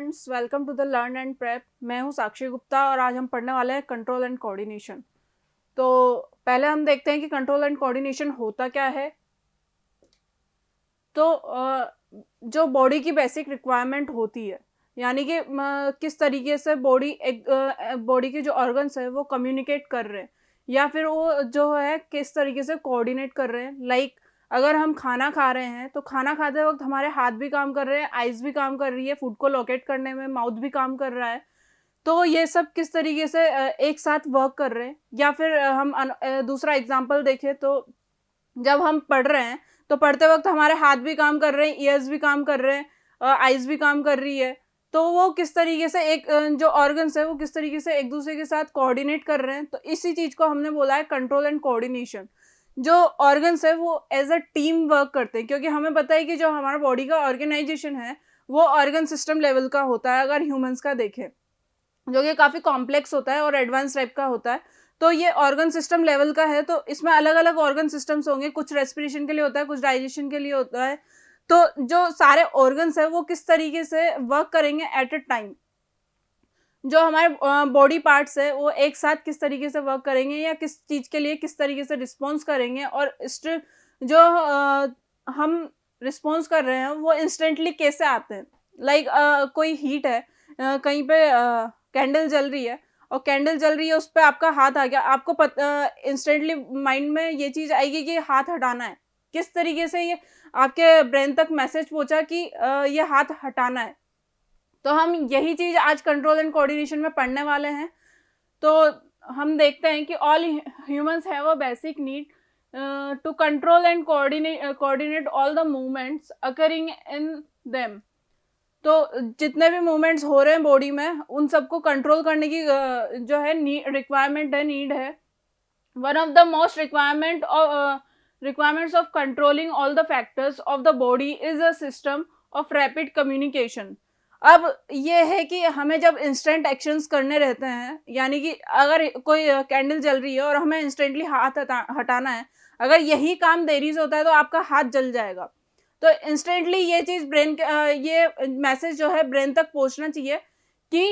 Students, welcome to the learn and prep. मैं हूं साक्षी गुप्ता और आज हम पढ़ने वाले हैं कंट्रोल एंड कोऑर्डिनेशन। तो पहले हम देखते हैं कि कंट्रोल एंड कोऑर्डिनेशन होता क्या है। तो जो बॉडी की बेसिक रिक्वायरमेंट होती है, यानी कि किस तरीके से बॉडी के जो ऑर्गन्स है वो कम्युनिकेट कर रहे हैं या फिर वो जो है किस तरीके से कोऑर्डिनेट कर रहे हैं। लाइक अगर हम खाना खा रहे हैं तो खाना खाते वक्त हमारे हाथ भी काम कर रहे हैं, आइज भी काम कर रही है, फूड को लोकेट करने में माउथ भी काम कर रहा है। तो ये सब किस तरीके से एक साथ वर्क कर रहे हैं। या फिर हम दूसरा एग्जांपल देखें तो जब हम पढ़ रहे हैं तो पढ़ते वक्त हमारे हाथ भी काम कर रहे हैं, ईयर्स भी काम कर रहे हैं, आइज भी काम कर रही है। तो वो किस तरीके से जो ऑर्गन्स है वो किस तरीके से एक दूसरे के साथ कोऑर्डिनेट कर रहे हैं। तो इसी चीज को हमने बोला है कंट्रोल एंड कोऑर्डिनेशन। जो ऑर्गन्स है वो एज अ टीम वर्क करते हैं, क्योंकि हमें पता है कि जो हमारा बॉडी का ऑर्गेनाइजेशन है वो ऑर्गन सिस्टम लेवल का होता है। अगर ह्यूमंस का देखें जो कि काफ़ी कॉम्प्लेक्स होता है और एडवांस टाइप का होता है, तो ये ऑर्गन सिस्टम लेवल का है। तो इसमें अलग अलग ऑर्गन सिस्टम्स होंगे, कुछ रेस्पिरेशन के लिए होता है, कुछ डाइजेशन के लिए होता है। तो जो सारे ऑर्गन्स है वो किस तरीके से वर्क करेंगे एट अ टाइम, जो हमारे बॉडी पार्ट्स है वो एक साथ किस तरीके से वर्क करेंगे या किस चीज के लिए किस तरीके से रिस्पॉन्स करेंगे। और जो हम रिस्पॉन्स कर रहे हैं वो इंस्टेंटली कैसे आते हैं। लाइक कोई हीट है, कहीं पे कैंडल जल रही है और कैंडल जल रही है, उस पर आपका हाथ आ गया, आपको इंस्टेंटली माइंड में ये चीज आएगी कि हाथ हटाना है। किस तरीके से ये आपके ब्रेन तक मैसेज पहुंचा कि ये हाथ हटाना है। तो हम यही चीज आज कंट्रोल एंड कोऑर्डिनेशन में पढ़ने वाले हैं। तो हम देखते हैं कि all humans have a basic need to control and coordinate all the movements occurring in them. तो जितने भी मूवमेंट्स हो रहे हैं बॉडी में उन सबको कंट्रोल करने की जो है रिक्वायरमेंट है, नीड है। One of the most requirements of controlling all the factors of the body is a system of rapid communication. अब ये है कि हमें जब इंस्टेंट एक्शंस करने रहते हैं, यानी कि अगर कोई कैंडल जल रही है और हमें इंस्टेंटली हाथ हटाना है, अगर यही काम देरी से होता है तो आपका हाथ जल जाएगा। तो इंस्टेंटली ये चीज ब्रेन ये मैसेज जो है ब्रेन तक पहुंचना चाहिए कि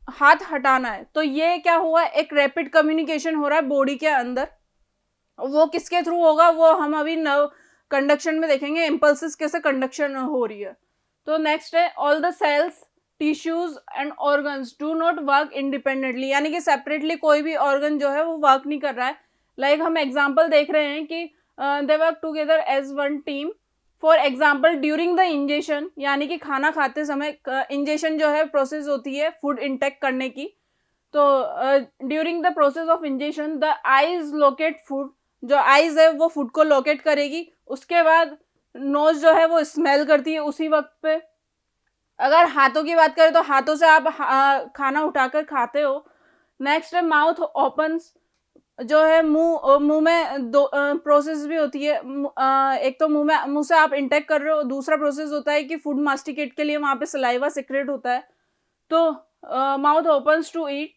हाथ हटाना है। तो ये क्या हुआ, एक रैपिड कम्युनिकेशन हो रहा है बॉडी के अंदर। वो किसके थ्रू होगा वो हम अभी नर्व कंडक्शन में देखेंगे, इम्पल्सिस कैसे कंडक्शन हो रही है। तो नेक्स्ट है all the sales tissues and organs do not work independently, यानी कि सेपरेटली कोई भी ऑर्गन जो है वो वर्क नहीं कर रहा है। लाइक हम एग्जांपल देख रहे हैं कि they work together as one team. For example during the ingestion, यानी कि खाना खाते समय इंजेशन जो है प्रोसेस होती है फूड इंटेक करने की। तो during the process of ingestion the eyes locate food, जो आईज है वो फूड को लोकेट करेगी। उसके बाद नोज जो है वो स्मेल करती है उसी वक्त पे। अगर हाथों की बात करें तो हाथों से आप खाना उठाकर खाते हो। नेक्स्ट है माउथ ओपन्स, जो है मुंह में दो प्रोसेस भी होती है। एक तो मुंह से आप इंटेक कर रहे हो, दूसरा प्रोसेस होता है कि फूड मास्टिकेट के लिए वहां पे सलाइवा सिक्रेट होता है। तो mouth opens to eat,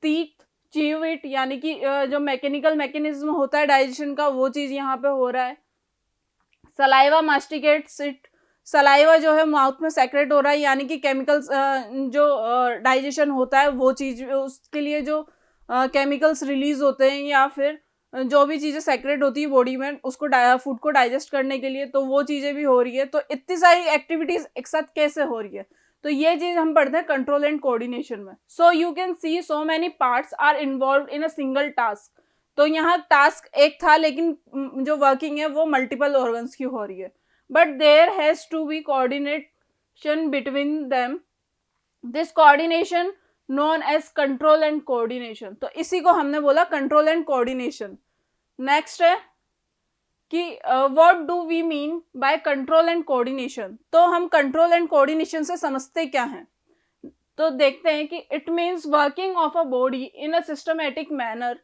teeth chew it, यानी कि जो मैकेनिकल मैकेनिज्म होता है डाइजेशन का वो चीज यहाँ पे हो रहा है। सलाइवा मास्टिकेट्स इट, सलाइवा जो है माउथ में सेक्रेट हो रहा है, यानी कि केमिकल्स जो डाइजेशन होता है वो चीज उसके लिए जो केमिकल्स रिलीज होते हैं या फिर जो भी चीजें सेक्रेट होती है बॉडी में उसको फूड को डाइजेस्ट करने के लिए, तो वो चीजें भी हो रही है। तो इतनी सारी एक्टिविटीज एक साथ कैसे हो रही है, तो ये चीज हम पढ़ते हैं कंट्रोल एंड कोऑर्डिनेशन में। So you can see so many parts are involve in a single task. तो यहाँ टास्क एक था लेकिन जो वर्किंग है वो मल्टीपल ऑर्गन्स की हो रही है। But there has to be coordination between them, this coordination known as control and coordination. तो इसी को हमने बोला कंट्रोल एंड कोऑर्डिनेशन। नेक्स्ट है कि what do we mean by control and coordination. तो हम कंट्रोल एंड कोऑर्डिनेशन से समझते क्या हैं, तो देखते हैं कि it means working of a body in a systematic manner.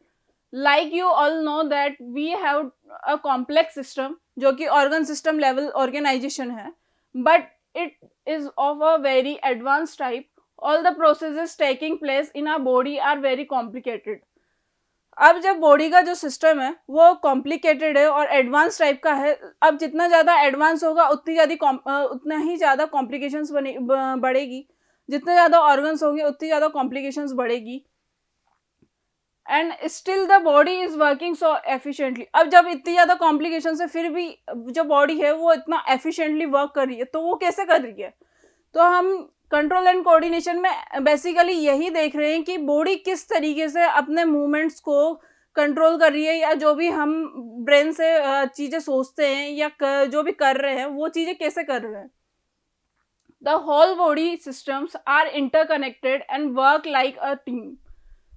Like you all know that we have a complex system, जो कि ऑर्गन सिस्टम लेवल ऑर्गेनाइजेशन है, but it is of a very advance type. All the processes taking place in our body are very complicated. अब जब body का जो system है वो complicated है और एडवांस टाइप का है, अब जितना ज़्यादा एडवांस होगा उतना ही ज़्यादा कॉम्प्लिकेशंस बढ़ेगी, जितने ज़्यादा ऑर्गन्स होंगे उतनी ज़्यादा कॉम्प्लिकेशंस बढ़ेगी। And still the body is working so efficiently. अब जब इतनी ज़्यादा कॉम्प्लिकेशन है फिर भी जो बॉडी है वो इतना एफिशिएंटली वर्क कर रही है, तो वो कैसे कर रही है? तो हम कंट्रोल एंड कोऑर्डिनेशन में बेसिकली यही देख रहे हैं कि बॉडी किस तरीके से अपने मूवमेंट्स को कंट्रोल कर रही है, या जो भी हम ब्रेन से चीज़ें सोचते हैं या जो भी कर रहे हैं वो चीज़ें कैसे कर रहे हैं। The whole body systems are interconnected and work like a team.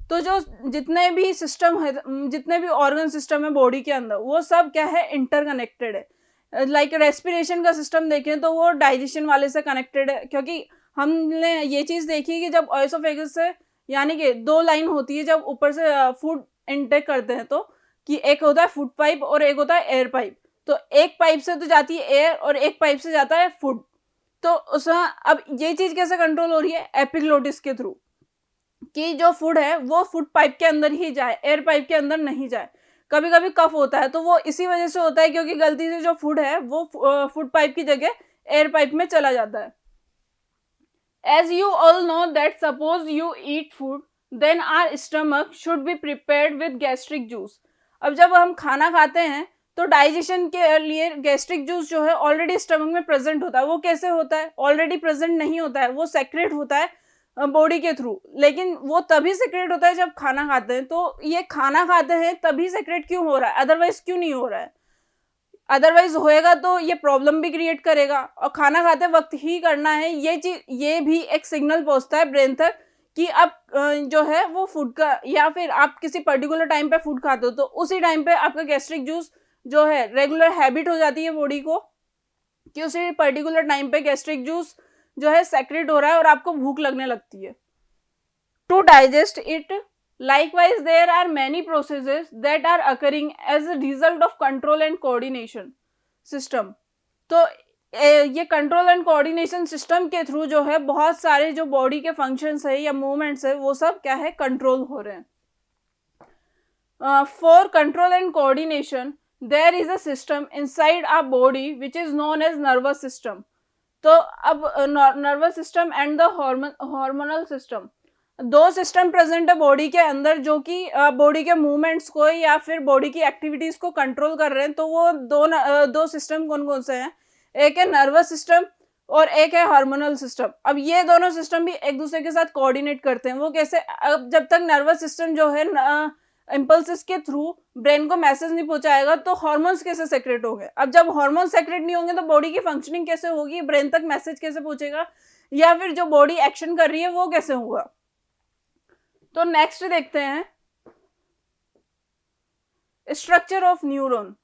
तो जो जितने भी सिस्टम है, जितने भी ऑर्गन सिस्टम है बॉडी के अंदर, वो सब क्या है, इंटरकनेक्टेड है। लाइक रेस्पिरेशन का सिस्टम देखें तो वो डाइजेशन वाले से कनेक्टेड है, क्योंकि हमने ये चीज़ देखी कि जब ऑयसोफेगस से, यानी कि दो लाइन होती है जब ऊपर से फूड इनटेक करते हैं, तो कि एक होता है फूड पाइप और एक होता है एयर पाइप। तो एक पाइप से तो जाती है एयर और एक पाइप से जाता है फूड। तो उसमें अब ये चीज़ कैसे कंट्रोल हो रही है? एपिग्लोटिस के थ्रू, कि जो फूड है वो फूड पाइप के अंदर ही जाए, एयर पाइप के अंदर नहीं जाए। कभी कभी कफ होता है तो वो इसी वजह से होता है क्योंकि गलती से जो फूड है वो फूड पाइप की जगह एयर पाइप में चला जाता है। As you all know that suppose you eat food then our stomach should be prepared with gastric juice. अब जब हम खाना खाते हैं तो डाइजेशन के लिए गैस्ट्रिक जूस जो है ऑलरेडी स्टमक में प्रेजेंट होता है। वो कैसे होता है? ऑलरेडी प्रेजेंट नहीं होता है, वो सेक्रेट होता है बॉडी के थ्रू, लेकिन वो तभी सेक्रेट होता है जब खाना खाते हैं। तो ये खाना खाते हैं तभी सेक्रेट क्यों हो रहा है, अदरवाइज क्यों नहीं हो रहा है? अदरवाइज होएगा तो ये प्रॉब्लम भी क्रिएट करेगा, और खाना खाते वक्त ही करना है। ये चीज, ये भी एक सिग्नल पहुंचता है ब्रेन तक कि आप जो है वो फूड का, या फिर आप किसी पर्टिकुलर टाइम पे फूड खाते हो तो उसी टाइम पे आपका गैस्ट्रिक जूस जो है रेगुलर हैबिट हो जाती है बॉडी को कि उसी पर्टिकुलर टाइम पे गैस्ट्रिक जूस जो है सेक्रेट हो रहा है और आपको भूख लगने लगती है। To digest it, likewise there are many processes that are occurring as a result of control and coordination system। तो ये कंट्रोल एंड कोऑर्डिनेशन सिस्टम के थ्रू जो है बहुत सारे जो बॉडी के फंक्शंस है या मूवमेंट्स है वो सब क्या है, कंट्रोल हो रहे हैं। For control and coordination there is a system inside our body which is known as nervous system. तो अब nervous system and the hormonal system, दो सिस्टम प्रेजेंट है बॉडी के अंदर जो कि बॉडी के मूवमेंट्स को या फिर बॉडी की एक्टिविटीज को कंट्रोल कर रहे हैं। तो वो दो सिस्टम कौन कौन से हैं? एक है नर्वस सिस्टम और एक है हार्मोनल सिस्टम। अब ये दोनों सिस्टम भी एक दूसरे के साथ कोऑर्डिनेट करते हैं। वो कैसे? अब जब तक नर्वस सिस्टम जो है इम्पल्सेस के थ्रू ब्रेन को मैसेज नहीं पहुंचाएगा तो हार्मोन्स कैसे सेक्रेट होंगे? अब जब हार्मोन सेक्रेट नहीं होंगे तो बॉडी की फंक्शनिंग कैसे होगी, ब्रेन तक मैसेज कैसे पहुंचेगा, या फिर जो बॉडी एक्शन कर रही है वो कैसे होगा? तो नेक्स्ट देखते हैं स्ट्रक्चर ऑफ न्यूरॉन।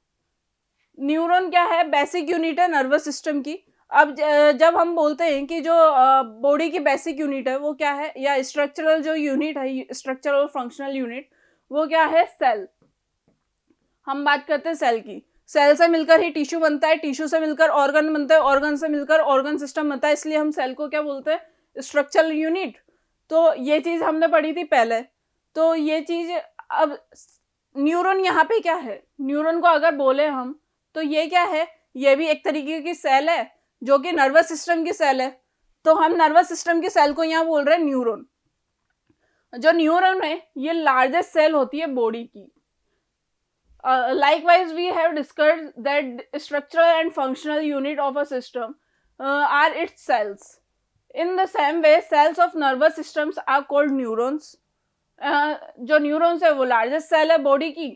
न्यूरॉन क्या है? बेसिक यूनिट है नर्वस सिस्टम की। अब जब हम बोलते हैं कि जो बॉडी की बेसिक यूनिट है वो क्या है, या स्ट्रक्चरल जो यूनिट है, स्ट्रक्चरल और फंक्शनल यूनिट, वो क्या है? सेल। हम बात करते हैं सेल की। सेल से मिलकर ही टिश्यू बनता है, टिश्यू से मिलकर ऑर्गन बनता है, ऑर्गन से मिलकर ऑर्गन सिस्टम बनता है, इसलिए हम सेल को क्या बोलते हैं? Structural unit. तो ये चीज हमने पढ़ी थी पहले। तो ये चीज, अब न्यूरॉन यहाँ पे क्या है? न्यूरॉन को अगर बोले हम तो ये क्या है? ये भी एक तरीके की सेल है जो कि नर्वस सिस्टम की सेल है। तो हम नर्वस सिस्टम की सेल को यहाँ बोल रहे हैं न्यूरॉन। जो न्यूरॉन है ये लार्जेस्ट सेल होती है बॉडी की। Likewise we have discussed that structural and functional unit of a system are its cells. In the same way cells of nervous systems are called neurons. जो neurons है वो largest cell है body की।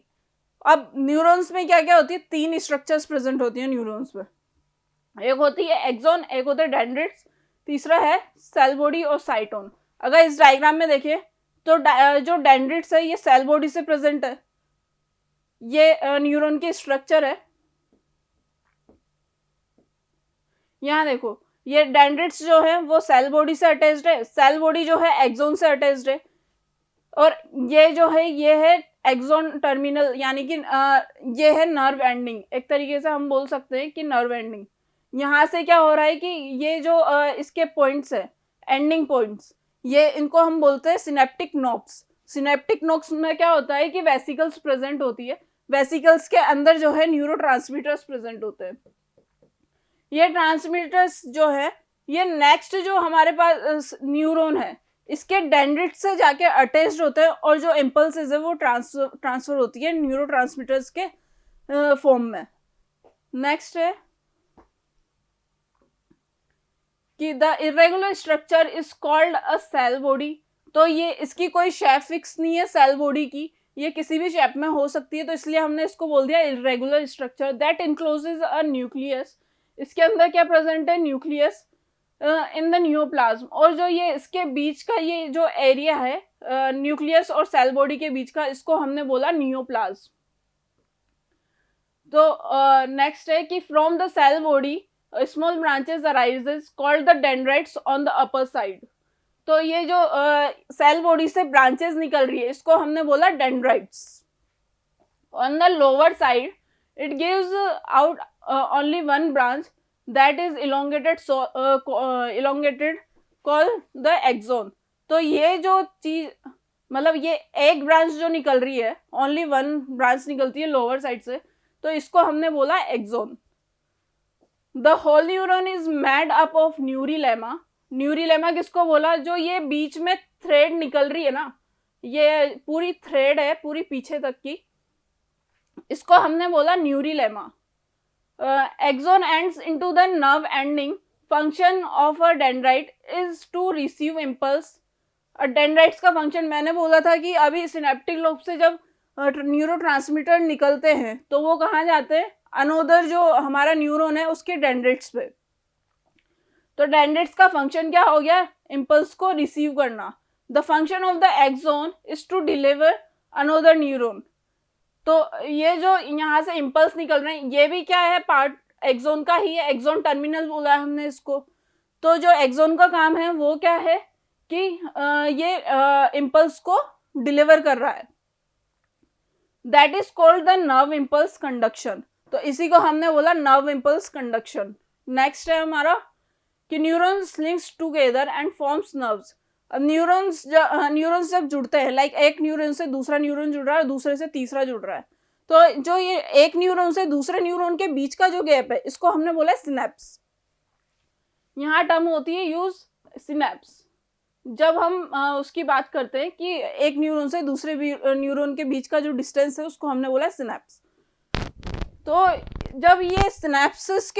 अब neurons में क्या क्या होती है? तीन स्ट्रक्चर्स प्रेजेंट होती है न्यूरॉन्स में। एक होती है एक्सॉन, एक होता है डेंड्रिट्स, तीसरा है सेल बॉडी और साइटोन। अगर इस डायग्राम में देखिए तो जो डेंड्रिट्स है ये सेल बॉडी से प्रेजेंट है, ये न्यूरॉन की स्ट्रक्चर है। यहाँ देखो ये डेंड्रिट्स जो है वो सेल बॉडी से अटैच्ड है, सेल बॉडी जो है एक्सॉन से अटैच्ड है, और ये जो है ये है एक्सॉन टर्मिनल, यानी कि ये है नर्व एंडिंग। एक तरीके से हम बोल सकते हैं कि नर्व एंडिंग। यहाँ से क्या हो रहा है कि ये जो इसके पॉइंट्स है, एंडिंग पॉइंट्स, ये इनको हम बोलते हैं सिनेप्टिक नोड्स। सिनेप्टिक नोड्स में क्या होता है कि वेसिकल्स प्रेजेंट होती है, वेसिकल्स के अंदर जो है न्यूरोट्रांसमीटर्स प्रेजेंट होते हैं। ये ट्रांसमीटर्स जो है ये नेक्स्ट जो हमारे पास न्यूरॉन है इसके डेंड्रिट से जाके अटैच्ड होते हैं और जो इम्पल्सेस है वो ट्रांसफर होती है न्यूरोट्रांसमीटर्स के फॉर्म में। नेक्स्ट है कि the irregular structure is called a cell body. तो ये इसकी कोई शेप फिक्स नहीं है सेल बॉडी की, ये किसी भी शेप में हो सकती है, तो इसलिए हमने इसको बोल दिया irregular structure. That encloses a nucleus, इसके अंदर क्या प्रेजेंट है, न्यूक्लियस इन द न्यूप्लाज्म। और जो ये इसके बीच का ये जो एरिया है न्यूक्लियस और सेल बॉडी के बीच का, इसको हमने बोला न्यूप्लाज्म। तो नेक्स्ट है कि from the cell body small branches arises called the dendrites on the upper side. तो ये जो सेल बॉडी से ब्रांचेस निकल रही है इसको हमने बोला dendrites. On the lower side it gives out only one branch that is elongated called the axon. तो ये जो चीज मतलब ये एक ब्रांच जो निकल रही है, ओनली वन ब्रांच निकलती है लोअर साइड से, तो इसको हमने बोला axon. The whole neuron is made up of neurilemma. Neurilemma किसको बोला, जो ये बीच में थ्रेड निकल रही है ना, ये पूरी थ्रेड है पूरी पीछे तक की, इसको हमने बोला neurilemma. Axon ends into the nerve ending. Function of a dendrite is to receive impulse. Dendrites का फंक्शन मैंने बोला था कि अभी सिनेप्टिक लोब से जब न्यूरोट्रांसमीटर निकलते हैं तो वो कहाँ जाते हैं, अनोदर जो हमारा न्यूरॉन है उसके डेंड्राइट्स पे। तो डेंड्राइट्स का फंक्शन क्या हो गया, इम्पल्स को रिसीव करना। The function of the axon is to deliver another neuron. तो ये जो यहाँ से इम्पल्स निकल रहे हैं ये भी क्या है, पार्ट एक्सोन का ही है, एक्सोन टर्मिनल बोला है हमने इसको। तो जो एक्सोन का काम है वो क्या है कि ये इम्पल्स को डिलीवर कर रहा है। That is called the nerve impulse conduction. तो इसी को हमने बोला नर्व इम्पल्स कंडक्शन। नेक्स्ट है हमारा कि neurons links together and forms nerves. अब न्यूरॉन्स जब जुड़ते हैं, लाइक एक न्यूरॉन से दूसरा न्यूरॉन जुड़ रहा है, दूसरे से तीसरा जुड़ रहा है, तो जो ये एक न्यूरॉन से दूसरे न्यूरॉन के बीच का जो गैप है इसको हमने बोला सिनेप्स। यहाँ टर्म होती है यूज सिनेप्स जब हम उसकी बात करते हैं कि एक न्यूरॉन से दूसरे न्यूरॉन के बीच का जो डिस्टेंस है उसको हमने बोला सिनेप्स। तो जब ये सिनेप्स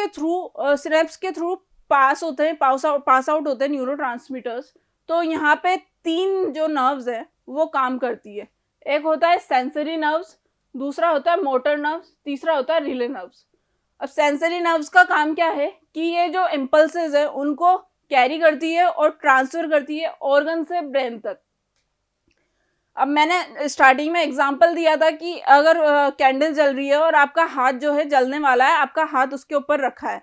के थ्रू पास आउट होते हैं न्यूरोट्रांसमीटर्स, तो यहाँ पे 3 जो नर्व्स हैं वो काम करती है। एक होता है सेंसरी नर्व्स, दूसरा होता है मोटर नर्व्स, तीसरा होता है रिले नर्व्स। अब सेंसरी नर्व्स का काम क्या है कि ये जो इम्पल्सेस है उनको कैरी करती है और ट्रांसफर करती है ऑर्गन से ब्रेन तक। अब मैंने स्टार्टिंग में एग्जांपल दिया था कि अगर कैंडल जल रही है और आपका हाथ जो है जलने वाला है, आपका हाथ उसके ऊपर रखा है,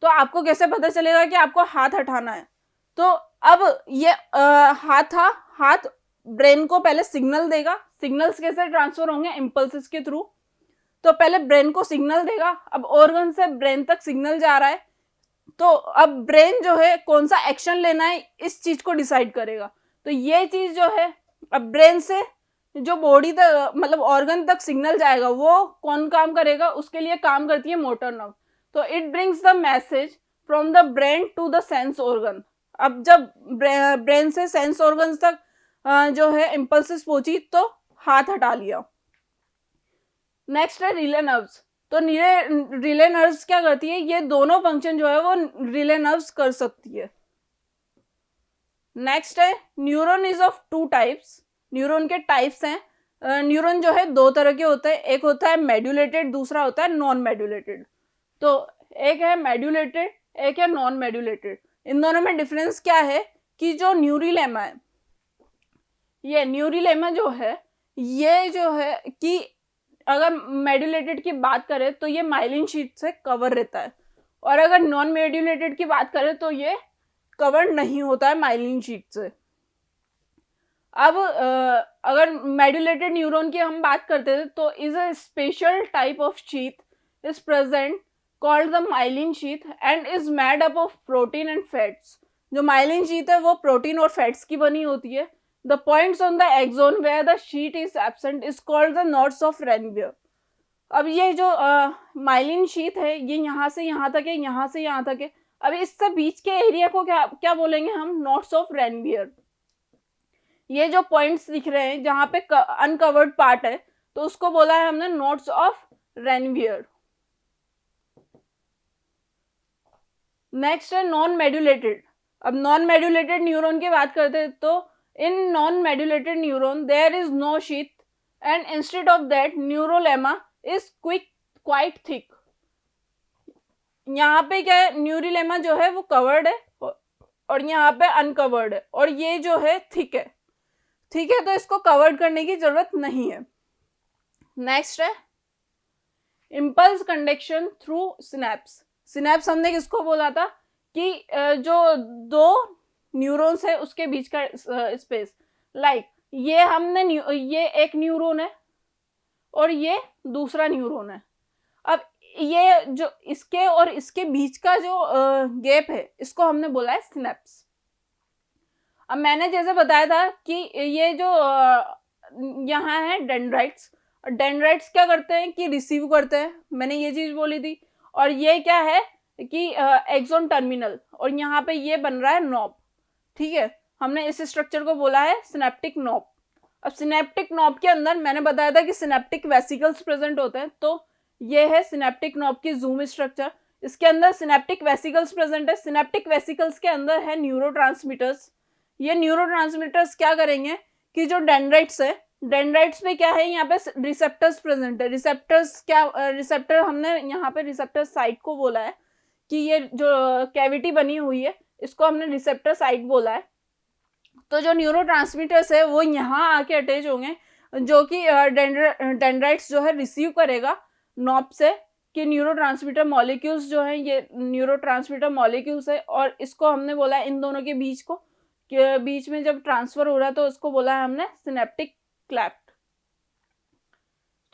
तो आपको कैसे पता चलेगा कि आपको हाथ हटाना है। तो अब ये हाथ ब्रेन को पहले सिग्नल देगा। सिग्नल्स कैसे ट्रांसफर होंगे, इम्पल्सेस के थ्रू। तो पहले ब्रेन को सिग्नल देगा, अब ऑर्गन से ब्रेन तक सिग्नल जा रहा है, तो अब ब्रेन जो है कौन सा एक्शन लेना है इस चीज को डिसाइड करेगा। तो ये चीज जो है अब ब्रेन से जो बॉडी तक मतलब ऑर्गन तक सिग्नल जाएगा वो कौन काम करेगा, उसके लिए काम करती है मोटर नर्व। तो it brings the message from the brain to the sense organ. अब जब ब्रेन से सेंस ऑर्गन तक जो है इम्पल्सेस पहुंची तो हाथ हटा लिया। नेक्स्ट है रिले नर्व्स। तो रिले नर्व्स क्या करती है, ये दोनों फंक्शन जो है वो रिले नर्व्स कर सकती है। नेक्स्ट है neuron is of 2 types. Neuron के टाइप्स हैं। न्यूरॉन जो है 2 तरह के होते हैं, एक होता है मेड्यूलेटेड, दूसरा होता है नॉन मेड्यूलेटेड। तो एक है मेड्यूलेटेड, एक है नॉन मेड्यूलेटेड। इन दोनों में डिफरेंस क्या है कि जो न्यूरिलेमा है, ये न्यूरिलेमा जो है ये जो है कि अगर मेड्यूलेटेड की बात करें तो ये माइलिन शीट से कवर रहता है, और अगर नॉन मेड्यूलेटेड की बात करें तो ये कवर नहीं होता है माइलिन शीट से। अब अगर मेड्यूलेटेड न्यूरॉन की हम बात करते थे तो is a special type of sheath is present called the myelin sheath and is made up of protein and fats. जो माइलिन शीथ है वो प्रोटीन और फैट्स की बनी होती है। The points on the axon where the sheet is absent is called the knots of Ranvier. अब ये जो माइलिन शीट है ये यहाँ से यहाँ तक है, यहाँ से यहाँ तक है. अब इससे बीच के एरिया को क्या क्या बोलेंगे हम? Nodes of Ranvier. ये जो पॉइंट्स दिख रहे हैं जहाँ पे अनकवर्ड पार्ट है तो उसको बोला है हमने नॉट्स ऑफ रेनवियर. नेक्स्ट है नॉन मेड्यूलेटेड. अब नॉन मेड्यूलेटेड न्यूरॉन की बात करते हैं तो in non medullated neuron there is no sheath and instead of that neurolemma is quite thick. यहाँ पे क्या है? न्यूरोलेमा जो है वो कवर्ड है और यहाँ पे अनकवर्ड है और ये जो है थिक है. ठीक है, तो इसको कवर्ड करने की जरूरत नहीं है. नेक्स्ट है impulse conduction through synapse. Synapse हमने किसको बोला था कि जो दो न्यूरॉन्स है उसके बीच का स्पेस. लाइक ये हमने ये एक न्यूरॉन है और ये दूसरा न्यूरॉन है. अब ये जो इसके और इसके बीच का जो गैप है इसको हमने बोला है सिनेप्स. अब मैंने जैसे बताया था कि ये जो यहाँ है डेंड्राइट्स. डेंड्राइट्स क्या करते हैं कि रिसीव करते हैं, मैंने ये चीज बोली थी. और ये क्या है कि एक्सोन टर्मिनल और यहाँ पे ये बन रहा है नॉब. ठीक है, हमने इस स्ट्रक्चर को बोला है सिनेप्टिक नॉब. अब सिनेप्टिक नॉब के अंदर मैंने बताया था कि सिनेप्टिक वेसिकल्स प्रेजेंट होते हैं, तो ये है सिनेप्टिक नॉब की जूम स्ट्रक्चर. इसके अंदर सिनेप्टिक वेसिकल्स प्रेजेंट है. सिनेप्टिक वेसिकल्स के अंदर है न्यूरोट्रांसमीटर्स. ये न्यूरोट्रांसमीटर्स क्या करेंगे कि जो डेंड्राइट्स है, डेंड्राइट्स पे क्या है, यहाँ पे रिसेप्टर्स प्रेजेंट है. रिसेप्टर्स क्या, रिसेप्टर हमने यहाँ पे रिसेप्टर साइट को बोला है कि ये जो कैविटी बनी हुई है इसको हमने रिसेप्टर साइट बोला है. तो जो न्यूरोट्रांसमीटर्स है वो यहाँ आके अटैच होंगे जो कि डेंड्राइट्स जो है रिसीव करेगा नॉब से कि न्यूरोट्रांसमीटर मॉलिक्यूल्स जो है ये न्यूरोट्रांसमीटर मॉलिक्यूल्स है. और इसको हमने बोला है इन दोनों के बीच में जब ट्रांसफर हो रहा है तो उसको बोला है हमने सिनेप्टिक क्लैफ्ट.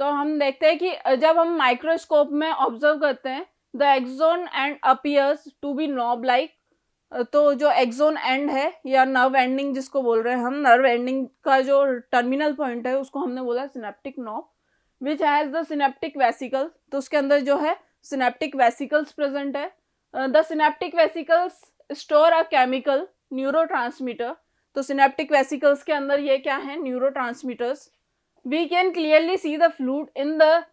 तो हम देखते हैं कि जब हम माइक्रोस्कोप में ऑब्जर्व करते हैं the axon end appears to be knob like. तो जो एक्सोन एंड है या नर्व एंडिंग जिसको बोल रहे हैं हम, नर्व एंडिंग का जो टर्मिनल पॉइंट है उसको हमने बोला synaptic knob which has the synaptic vesicle. तो उसके अंदर जो है सिनेप्टिक वेसिकल्स प्रेजेंट है. The synaptic vesicles store a chemical neurotransmitter. तो सिनेप्टिक वेसिकल्स के अंदर ये क्या है? Neurotransmitters. We can clearly see the fluid in the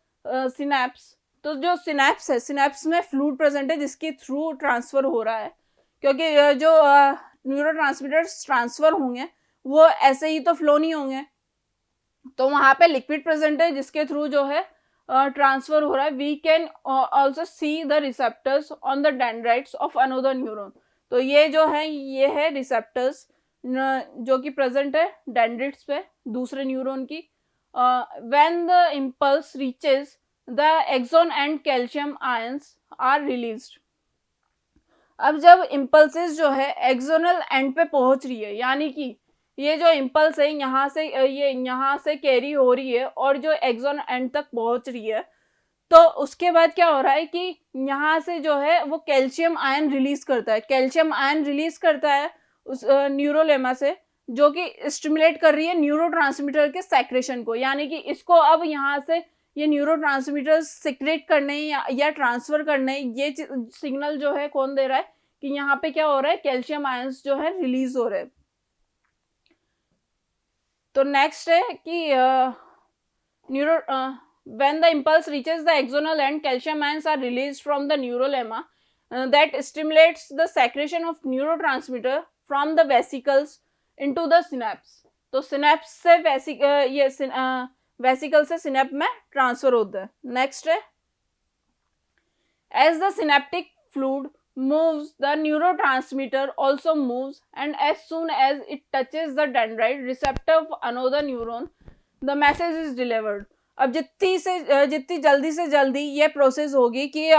synapse. तो जो सिनेप्स है, सिनेप्स में फ्लूइड प्रेजेंट है जिसके थ्रू ट्रांसफर हो रहा है, क्योंकि जो न्यूरोट्रांसमीटर्स ट्रांसफर होंगे वो ऐसे ही तो फ्लो नहीं होंगे, तो वहाँ पे लिक्विड प्रेजेंट है जिसके थ्रू जो है ट्रांसफर हो रहा है. We can also see the receptors on the dendrites of another neuron. तो ये जो है ये है रिसेप्टर्स जो कि प्रेजेंट है डेंड्राइट्स पे दूसरे न्यूरॉन की. When the impulse reaches the axon end calcium ions are released. अब जब इम्पल्सेस जो है एक्सोनल एंड पे पहुंच रही है, यानी कि ये जो इम्पल्स है यहाँ से ये यहाँ से कैरी हो रही है और जो एक्सोन एंड तक पहुंच रही है, तो उसके बाद क्या हो रहा है कि यहाँ से जो है वो कैल्शियम आयन रिलीज करता है. कैल्शियम आयन रिलीज करता है उस न्यूरोलेमा से, जो कि स्टिमुलेट कर रही है न्यूरोट्रांसमीटर के सेक्रेशन को. यानी कि इसको अब यहाँ से ये न्यूरोट्रांसमीटर सिक्रेट करने या ट्रांसफर करने, ये सिग्नल जो है कौन दे रहा है कि यहाँ पे क्या हो रहा है? कैल्शियम आयंस जो है रिलीज हो रहे हैं. तो नेक्स्ट है कि when the impulse reaches the axonal end, calcium ions are released from the neurolemma that stimulates the secretion of neurotransmitter from the vesicles into the synapse. तो synapse से वेसिकल से सिनेप में ट्रांसफर होता है. नेक्स्ट है as the synaptic fluid moves, the neurotransmitter also moves, and as soon as it touches the dendrite receptor of another neuron, the message is delivered. अब जितनी जल्दी से जल्दी ये प्रोसेस होगी कि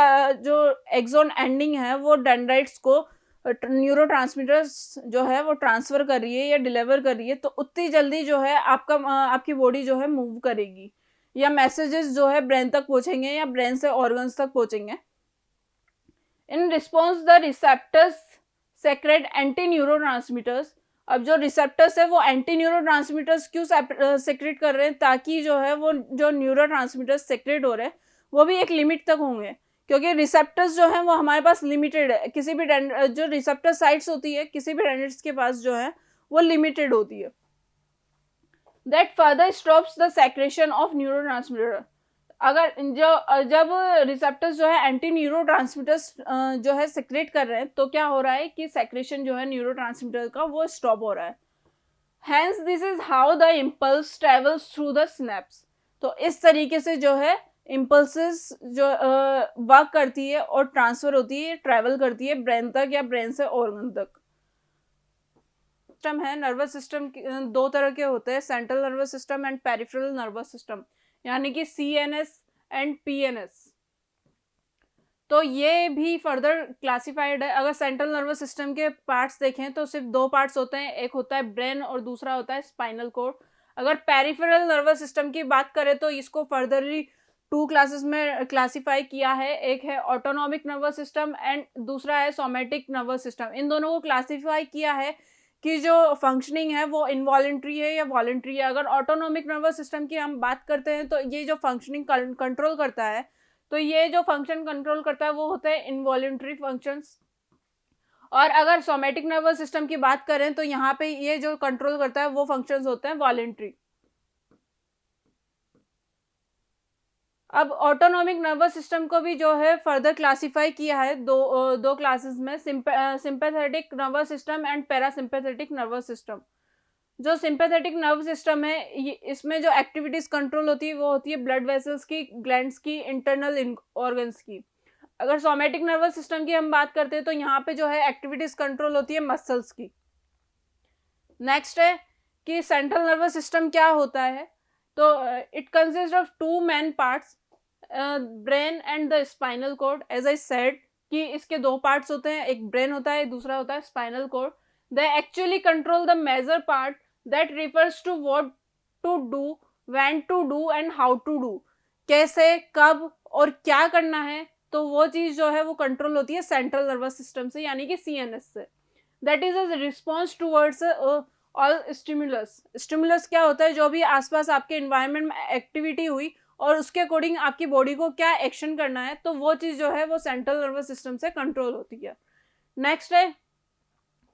जो एक्सोन एंडिंग है वो डेंड्राइट्स को न्यूरोट्रांसमीटर्स जो है वो ट्रांसफर कर रही है या डिलीवर कर रही है, तो उतनी जल्दी जो है आपकी बॉडी जो है मूव करेगी या मैसेजेस जो है ब्रेन तक पहुंचेंगे या ब्रेन से ऑर्गन्स तक पहुंचेंगे. In response, the receptors secrete anti-neurotransmitters. अब जो रिसेप्टर्स है वो एंटी न्यूरोट्रांसमीटर्स क्यों सेक्रेट कर रहे हैं, ताकि जो है वो जो न्यूरोट्रांसमीटर्स सेक्रेट हो रहे हैं वो भी एक लिमिट तक होंगे, क्योंकि रिसेप्टर्स जो है वो हमारे पास लिमिटेड है, किसी भी जो रिसेप्टर साइट्स होती है किसी भी डेंड्राइट्स के पास जो है वो लिमिटेड होती है। That further stops the secretion of neurotransmitter. अगर जब रिसेप्टर्स जो है एंटी न्यूरोट्रांसमीटर्स जो है सेक्रेट कर रहे हैं तो क्या हो रहा है कि सेक्रेशन जो है न्यूरोट्रांसमीटर का वो स्टॉप हो रहा है। Hence this is how the impulse travels through the synapse. तो इस तरीके से जो है इम्पल्सेस जो वर्क करती है और ट्रांसफर होती है, ट्रेवल करती है ब्रेन तक या ब्रेन से ऑर्गन तक। सिस्टम है नर्वस सिस्टम दो तरह के होते हैं, central nervous system and peripheral nervous system, यानी कि CNS एंड PNS। तो ये भी फर्दर क्लासिफाइड है। अगर सेंट्रल नर्वस सिस्टम के पार्ट्स देखें तो सिर्फ दो पार्ट्स होते हैं, एक होता है ब्रेन और दूसरा होता है स्पाइनल कोड। अगर पेरिफेरल नर्वस सिस्टम की बात करें तो इसको फर्दरली 2 क्लासेस में क्लासिफाई किया है, एक है ऑटोनॉमिक नर्वस सिस्टम एंड दूसरा है सोमेटिक नर्वस सिस्टम। इन दोनों को क्लासिफाई किया है कि जो फंक्शनिंग है वो इनवॉलेंट्री है या वॉलेंट्री है। अगर ऑटोनॉमिक नर्वस सिस्टम की हम बात करते हैं तो ये जो फंक्शनिंग कंट्रोल करता है, तो ये जो फंक्शन कंट्रोल करता है वो होता है इनवॉलेंट्री फंक्शंस। और अगर सोमेटिक नर्वस सिस्टम की बात करें तो यहाँ पे ये जो कंट्रोल करता है वो फंक्शंस होते हैं वॉलेंट्री। अब ऑटोनॉमिक नर्वस सिस्टम को भी जो है फर्दर क्लासिफाई किया है दो क्लासेस में, sympathetic nervous system and parasympathetic nervous system. जो सिंपैथेटिक नर्वस सिस्टम है इसमें जो एक्टिविटीज कंट्रोल होती है वो होती है ब्लड वेसल्स की, ग्लैंड्स की, इंटरनल ऑर्गन्स की। अगर सोमेटिक नर्वस सिस्टम की हम बात करते हैं तो यहाँ पे जो है एक्टिविटीज कंट्रोल होती है मसल्स की। नेक्स्ट है कि सेंट्रल नर्वस सिस्टम क्या होता है, तो it consist of 2 main parts, brain and the spinal cord. As I said कि इसके 2 पार्ट्स होते हैं, एक ब्रेन होता है दूसरा होता है spinal cord. They actually control the major part that refers to what to do, when to do and how to do. कैसे, कब और क्या करना है, तो वो चीज जो है वो कंट्रोल होती है सेंट्रल नर्वस सिस्टम से, यानी कि CNS से। That is a response towards all stimulus. Stimulus क्या होता है, जो भी आसपास आपके इन्वायरमेंट में एक्टिविटी हुई और उसके अकॉर्डिंग आपकी बॉडी को क्या एक्शन करना है, तो वो चीज जो है वो सेंट्रल नर्वस सिस्टम से कंट्रोल होती है। नेक्स्ट है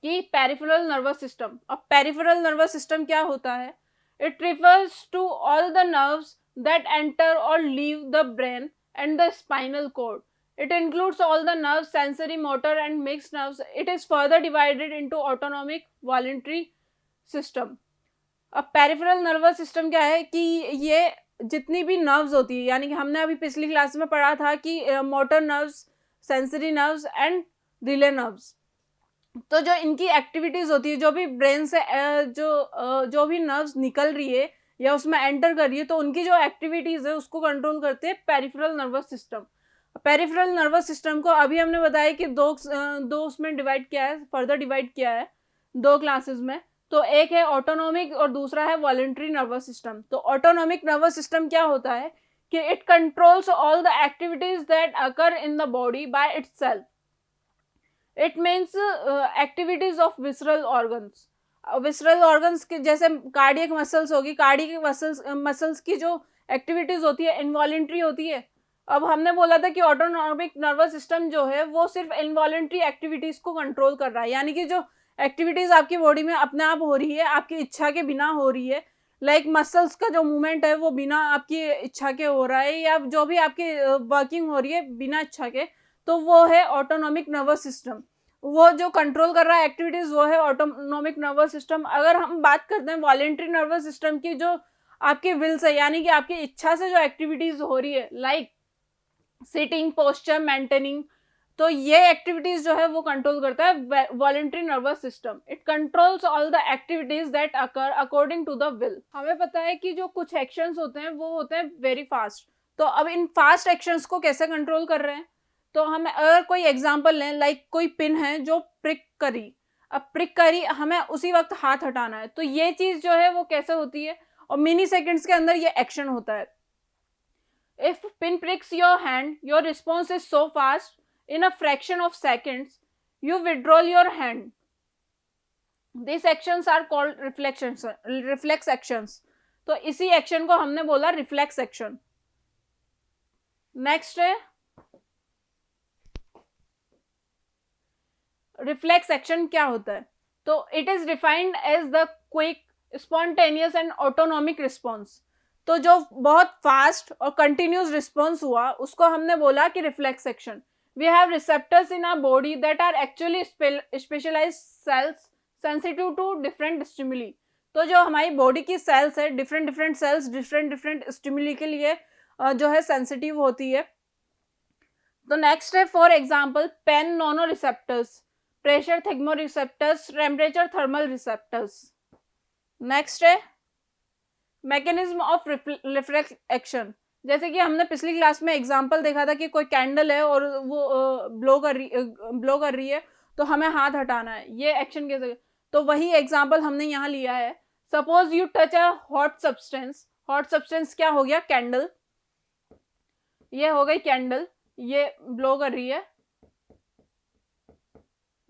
कि पेरिफेरल नर्वस सिस्टम। अब पेरिफेरल नर्वस सिस्टम क्या होता है, it refers to all the nerves that enter और leave the brain and the spinal cord. It includes all the nerves, sensory, motor and mixed nerves. It is further divided into autonomic, voluntary system. अब peripheral nervous system क्या है कि ये जितनी भी nerves होती है, यानी कि हमने अभी पिछली क्लास में पढ़ा था कि motor nerves, sensory nerves and relay nerves, तो जो इनकी एक्टिविटीज होती है, जो भी ब्रेन से जो भी नर्व्स निकल रही है या उसमें एंटर कर रही है, तो उनकी जो एक्टिविटीज है उसको कंट्रोल करते हैं peripheral nervous system. Peripheral nervous system को अभी हमने बताया कि दो उसमें डिवाइड किया है, फर्दर डिवाइड किया है 2 क्लासेस में। तो एक है ऑटोनॉमिक और दूसरा है वॉलंटरी नर्वस सिस्टम। तो ऑटोनॉमिक नर्वस सिस्टम क्या होता है कि it controls all the activities that occur in the body by itself. It means activities of visceral organs. Visceral organs के जैसे कार्डियक मसल्स होगी, कार्डियक मसल्स की जो एक्टिविटीज होती है इनवॉलेंट्री होती है। अब हमने बोला था कि ऑटोनॉमिक नर्वस सिस्टम जो है वो सिर्फ इनवॉलेंट्री एक्टिविटीज को कंट्रोल कर रहा है, यानी कि जो एक्टिविटीज आपकी बॉडी में अपने आप हो रही है, आपकी इच्छा के बिना हो रही है, लाइक मसल्स का जो मूवमेंट है वो बिना आपकी इच्छा के हो रहा है, या जो भी आपकी वर्किंग हो रही है बिना इच्छा के, तो वो है ऑटोनॉमिक नर्वस सिस्टम। वो जो कंट्रोल कर रहा है एक्टिविटीज वो है ऑटोनॉमिक नर्वस सिस्टम। अगर हम बात करते हैं वॉलेंट्री नर्वस सिस्टम की, जो आपके विल से, यानी कि आपकी इच्छा से जो एक्टिविटीज हो रही है, लाइक सिटिंग, पोस्चर, मेंटेनिंग, तो ये एक्टिविटीज जो है वो कंट्रोल करता है voluntary nervous system. It controls all the activities that occur according to the will. हमें पता है कि जो कुछ एक्शंस होते हैं वो होते हैं वेरी फास्ट। तो अब इन फास्ट एक्शंस को कैसे कंट्रोल कर रहे हैं, तो हम अगर कोई एग्जांपल लें, लाइक कोई पिन है जो प्रिक करी, अब प्रिक करी, हमें उसी वक्त हाथ हटाना है, तो ये चीज जो है वो कैसे होती है, और मिनी सेकेंड्स के अंदर ये एक्शन होता है। If pin pricks your hand, your response is so fast, in a fraction of seconds, you withdraw your hand. This actions are called reflex actions. तो इसी एक्शन को हमने बोला रिफ्लेक्स एक्शन। नेक्स्ट है रिफ्लेक्स एक्शन क्या होता है? तो it is defined as the quick, spontaneous and autonomic response. तो जो बहुत फास्ट और कंटिन्यूस रिस्पॉन्स हुआ उसको हमने बोला कि reflex action. We have receptors in our body that are actually specialised cells sensitive to different stimuli. तो जो हमारी बॉडी की सेल्स है, different different cells different different stimuli के लिए जो है सेंसिटिव होती है। तो नेक्स्ट है for example pain noci receptors, pressure thigmoreceptors, temperature thermal receptors. Next है मैकेनिज्म ऑफ रिफ्लेक्स एक्शन। जैसे कि हमने पिछली क्लास में एग्जांपल देखा था कि कोई कैंडल है और वो ब्लो कर रही है तो हमें हाथ हटाना है, ये एक्शन कैसे? तो वही एग्जांपल हमने यहाँ लिया है। Suppose you touch a hot substance. Hot substance क्या हो गया? कैंडल। ये हो गई कैंडल, ये ब्लो कर रही है।